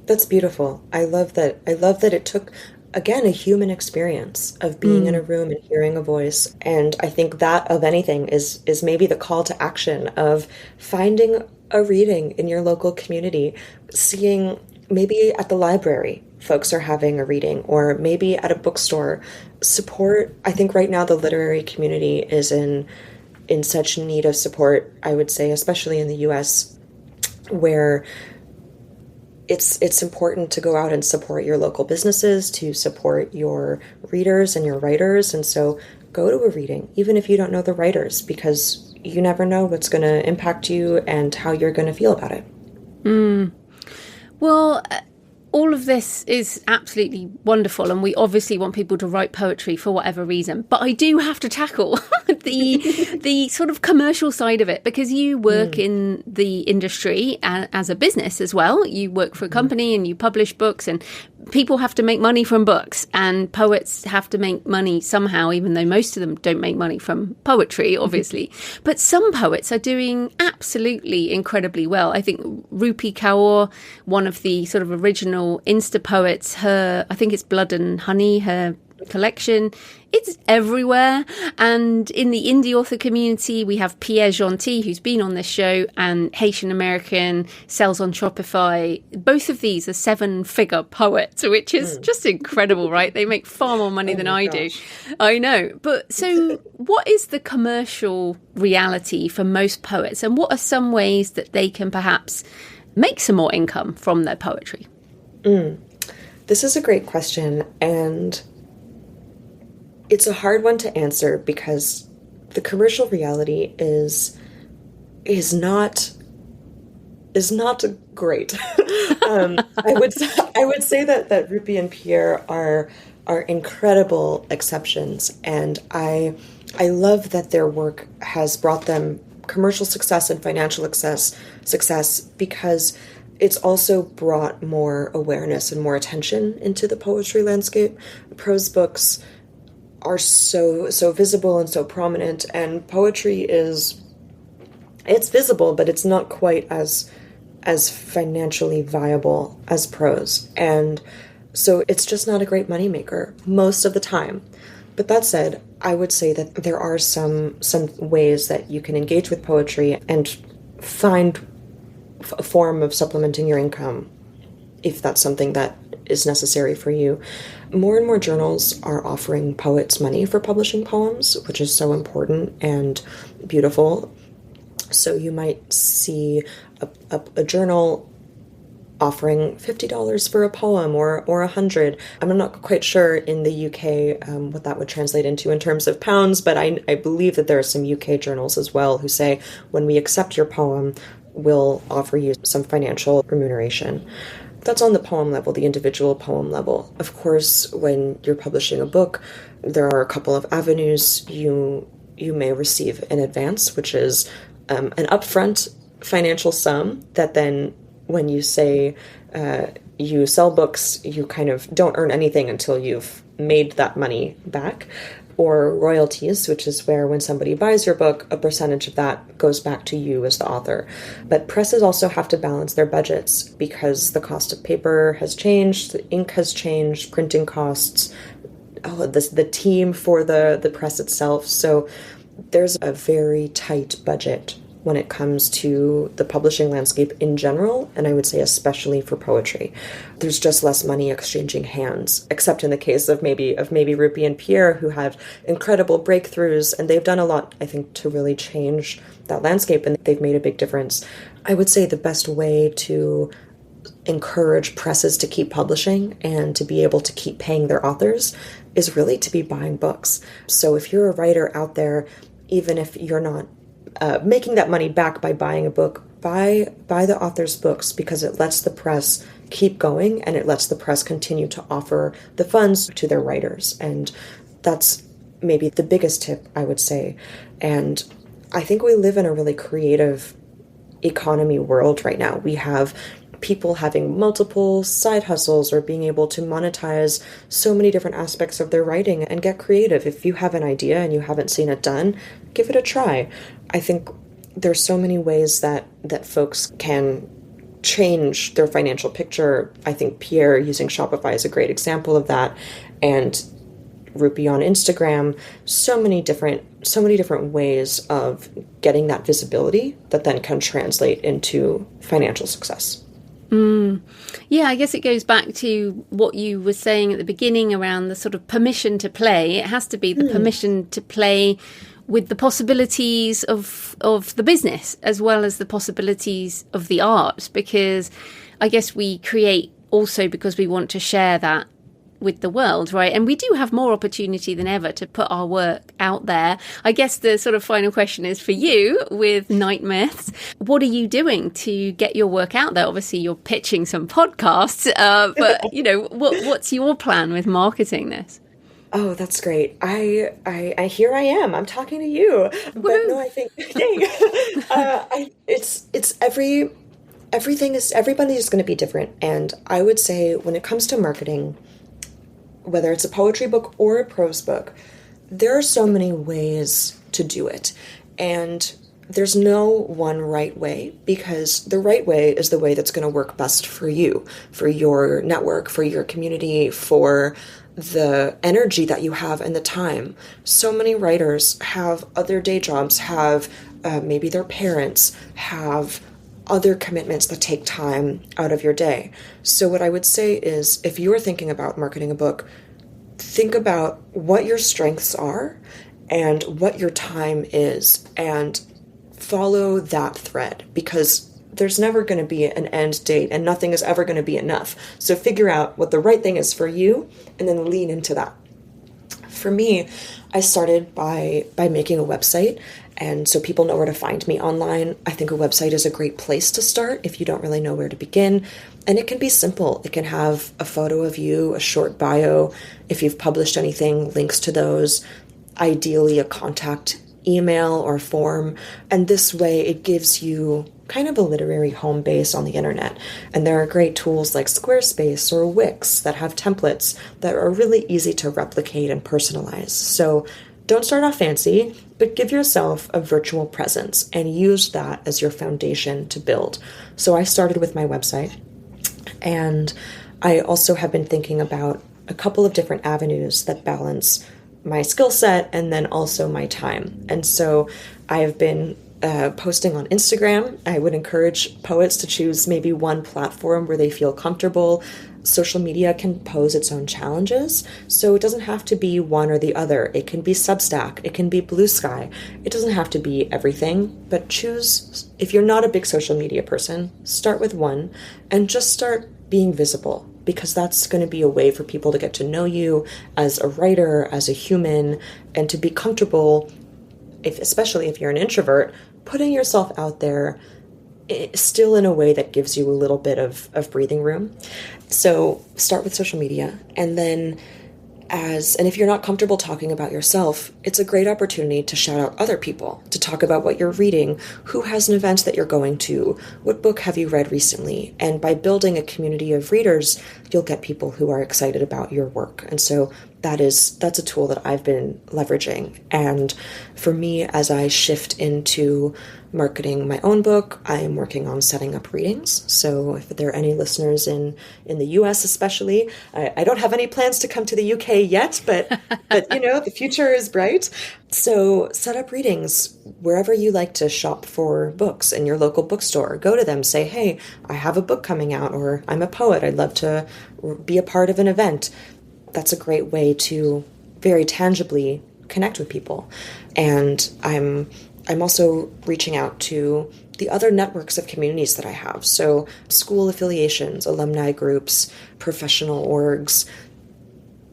That's beautiful. I love that it took, again, a human experience of being in a room and hearing a voice. And I think that of anything is maybe the call to action of finding a reading in your local community, seeing maybe at the library folks are having a reading, or maybe at a bookstore. Support. I think right now the literary community is in such need of support, I would say, especially in the US, where it's important to go out and support your local businesses, to support your readers and your writers. And so go to a reading, even if you don't know the writers, because you never know what's going to impact you and how you're going to feel about it. Well, all of this is absolutely wonderful, and we obviously want people to write poetry for whatever reason. But I do have to tackle the sort of commercial side of it, because you work in the industry as a business as well. You work for a company and you publish books, and people have to make money from books, and poets have to make money somehow, even though most of them don't make money from poetry, obviously. But some poets are doing absolutely incredibly well. I think Rupi Kaur, one of the sort of original Insta poets, I think it's Blood and Honey, her collection, it's everywhere. And in the indie author community, we have Pierre Gentil, who's been on this show, and Haitian American, sells on Shopify. Both of these are 7-figure poets, which is just incredible, right? They make far more money than I do. I know. But so what is the commercial reality for most poets, and what are some ways that they can perhaps make some more income from their poetry? This is a great question, and it's a hard one to answer because the commercial reality is not great. I would say that Rupi and Pierre are incredible exceptions, and I love that their work has brought them commercial success and financial success because it's also brought more awareness and more attention into the poetry landscape. Prose books are so visible and so prominent, and poetry it's visible, but it's not quite as financially viable as prose. And so it's just not a great moneymaker most of the time. But that said, I would say that there are some ways that you can engage with poetry and find a form of supplementing your income if that's something that is necessary for you. More and more journals are offering poets money for publishing poems, which is so important and beautiful. So you might see a journal offering $50 for a poem or $100. I'm not quite sure in the UK what that would translate into in terms of pounds, but I believe that there are some UK journals as well who say, when we accept your poem, we'll offer you some financial remuneration. That's on the poem level, the individual poem level. Of course, when you're publishing a book, there are a couple of avenues. You you may receive an advance, which is an upfront financial sum that then when you say you sell books, you kind of don't earn anything until you've made that money back. Or royalties, which is where when somebody buys your book, a percentage of that goes back to you as the author. But presses also have to balance their budgets because the cost of paper has changed, the ink has changed, printing costs, the team for the press itself. So there's a very tight budget when it comes to the publishing landscape in general, and I would say especially for poetry. There's just less money exchanging hands, except in the case of maybe Rupi and Pierre, who have incredible breakthroughs, and they've done a lot, I think, to really change that landscape, and they've made a big difference. I would say the best way to encourage presses to keep publishing and to be able to keep paying their authors is really to be buying books. So if you're a writer out there, even if you're not making that money back by buying a book, buy the author's books, because it lets the press keep going and it lets the press continue to offer the funds to their writers. And that's maybe the biggest tip, I would say. And I think we live in a really creative economy world right now. We have people having multiple side hustles or being able to monetize so many different aspects of their writing and get creative. If you have an idea and you haven't seen it done, give it a try. I think there's so many ways that folks can change their financial picture. I think Pierre using Shopify is a great example of that. And Rupi on Instagram, so many different ways of getting that visibility that then can translate into financial success. Yeah, I guess it goes back to what you were saying at the beginning around the sort of permission to play. It has to be the permission to play with the possibilities of the business as well as the possibilities of the art, because I guess we create also because we want to share that with the world, right? And we do have more opportunity than ever to put our work out there. I guess the sort of final question is for you with Night Myths. What are you doing to get your work out there? Obviously, you're pitching some podcasts, but you know, what's your plan with marketing this? Oh, that's great. I here I am. I'm talking to you. But no, I think everybody is going to be different. And I would say when it comes to marketing, whether it's a poetry book or a prose book, there are so many ways to do it. And there's no one right way, because the right way is the way that's going to work best for you, for your network, for your community, for the energy that you have and the time. So many writers have other day jobs, have maybe their parents, have other commitments that take time out of your day. So what I would say is, if you're thinking about marketing a book, think about what your strengths are and what your time is, and follow that thread, because there's never going to be an end date and nothing is ever going to be enough. So figure out what the right thing is for you and then lean into that. For me, I started by making a website, and so people know where to find me online. I think a website is a great place to start if you don't really know where to begin. And it can be simple. It can have a photo of you, a short bio, if you've published anything, links to those, ideally a contact email or form. And this way it gives you kind of a literary home base on the internet. And there are great tools like Squarespace or Wix that have templates that are really easy to replicate and personalize. So don't start off fancy, but give yourself a virtual presence and use that as your foundation to build. So I started with my website, and I also have been thinking about a couple of different avenues that balance my skill set and then also my time. And so I have been posting on Instagram. I would encourage poets to choose maybe one platform where they feel comfortable. Social media can pose its own challenges, so it doesn't have to be one or the other. It can be Substack, it can be Blue Sky. It doesn't have to be everything, but choose. If you're not a big social media person, start with one and just start being visible, because that's going to be a way for people to get to know you as a writer, as a human, and to be comfortable, especially if you're an introvert, putting yourself out there still in a way that gives you a little bit of breathing room. So start with social media, and then and if you're not comfortable talking about yourself, it's a great opportunity to shout out other people, to talk about what you're reading, who has an event that you're going to, what book have you read recently. And by building a community of readers, you'll get people who are excited about your work. And so that's a tool that I've been leveraging. And for me, as I shift into marketing my own book, I am working on setting up readings. So if there are any listeners in the US especially, I don't have any plans to come to the UK yet, but the future is bright. So set up readings wherever you like to shop for books, in your local bookstore. Go to them, say, hey, I have a book coming out, or I'm a poet, I'd love to be a part of an event. That's a great way to very tangibly connect with people. And I'm also reaching out to the other networks of communities that I have. So school affiliations, alumni groups, professional orgs,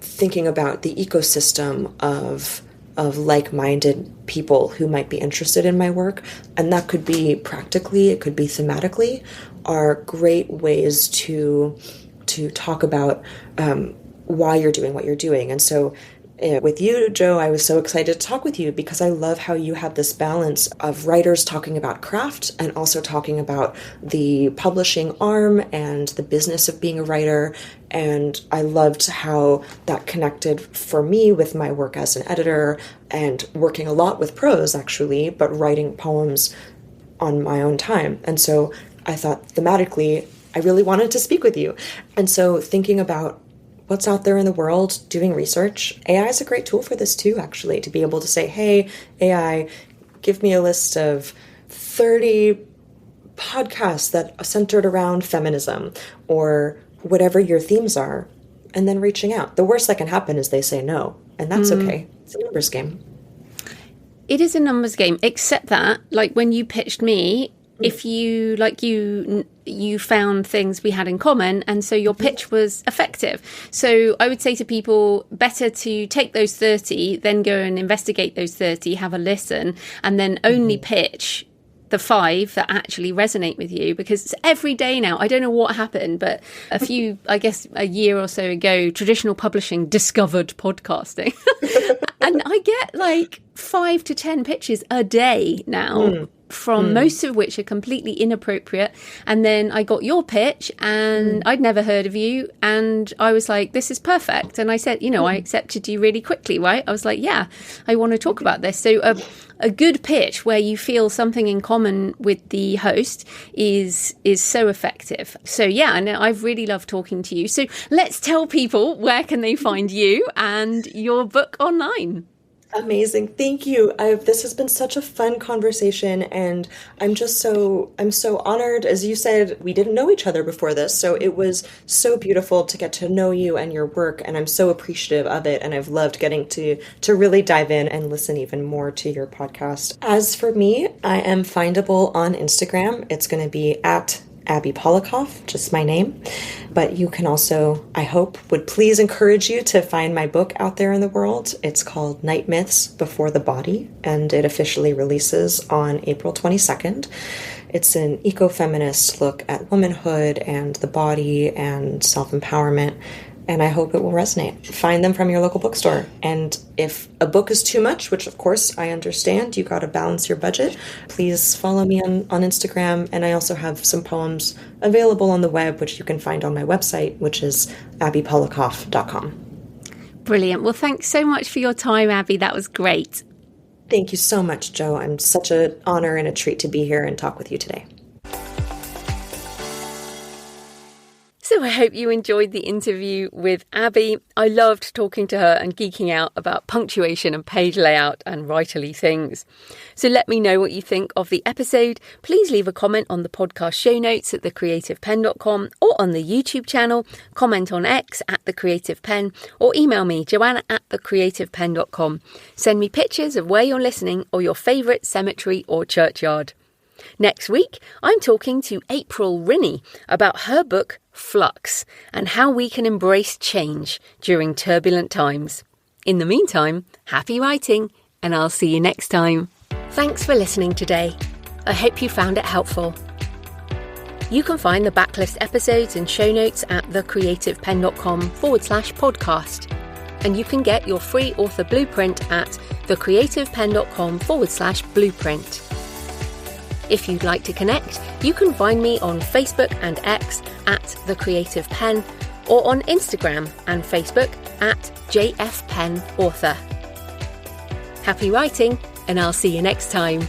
thinking about the ecosystem of like-minded people who might be interested in my work. And that could be practically, it could be thematically, are great ways to talk about why you're doing what you're doing. And so with you, Joe, I was so excited to talk with you because I love how you have this balance of writers talking about craft and also talking about the publishing arm and the business of being a writer. And I loved how that connected for me with my work as an editor and working a lot with prose, actually, but writing poems on my own time. And so I thought thematically, I really wanted to speak with you. And so thinking about what's out there in the world, doing research. AI is a great tool for this too, actually, to be able to say, hey, AI, give me a list of 30 podcasts that are centered around feminism or whatever your themes are, and then reaching out. The worst that can happen is they say no, and that's okay. It's a numbers game. It is a numbers game, except that, like when you pitched me, if you found things we had in common, and so your pitch was effective. So I would say to people, better to take those 30, then go and investigate those 30, have a listen, and then only pitch the 5 that actually resonate with you, because it's every day now. I don't know what happened, but a year or so ago, traditional publishing discovered podcasting. And I get like 5 to 10 pitches a day now. From most of which are completely inappropriate. And then I got your pitch and I'd never heard of you. And I was like, this is perfect. And I said, I accepted you really quickly, right? I was like, yeah, I want to talk about this. So a good pitch where you feel something in common with the host is so effective. So yeah, and I've really loved talking to you. So let's tell people, where can they find you and your book online? Amazing. Thank you. This has been such a fun conversation, and I'm so honored. As you said, we didn't know each other before this, so it was so beautiful to get to know you and your work, and I'm so appreciative of it, and I've loved getting to really dive in and listen even more to your podcast. As for me, I am findable on Instagram. It's going to be at Abi Pollokoff, just my name. But you can also, I hope, would please encourage you to find my book out there in the world. It's called Night Myths Before the Body, and it officially releases on April 22nd. It's an ecofeminist look at womanhood and the body and self-empowerment, and I hope it will resonate. Find them from your local bookstore. And if a book is too much, which of course I understand, you got to balance your budget, please follow me on Instagram. And I also have some poems available on the web, which you can find on my website, which is abipollokoff.com. Brilliant. Well, thanks so much for your time, Abi. That was great. Thank you so much, Joe. I'm such an honor and a treat to be here and talk with you today. So I hope you enjoyed the interview with Abi. I loved talking to her and geeking out about punctuation and page layout and writerly things. So let me know what you think of the episode. Please leave a comment on the podcast show notes at thecreativepenn.com or on the YouTube channel, comment on X at thecreativepenn, or email me, joanna@thecreativepenn.com. Send me pictures of where you're listening or your favourite cemetery or churchyard. Next week, I'm talking to April Rinnie about her book Flux and how we can embrace change during turbulent times. In the meantime, happy writing, and I'll see you next time. Thanks for listening today. I hope you found it helpful. You can find the backlist episodes and show notes at thecreativepenn.com/podcast. and you can get your free author blueprint at thecreativepenn.com/blueprint. If you'd like to connect, you can find me on Facebook and X at The Creative Penn, or on Instagram and Facebook at JF Penn Author. Happy writing, and I'll see you next time.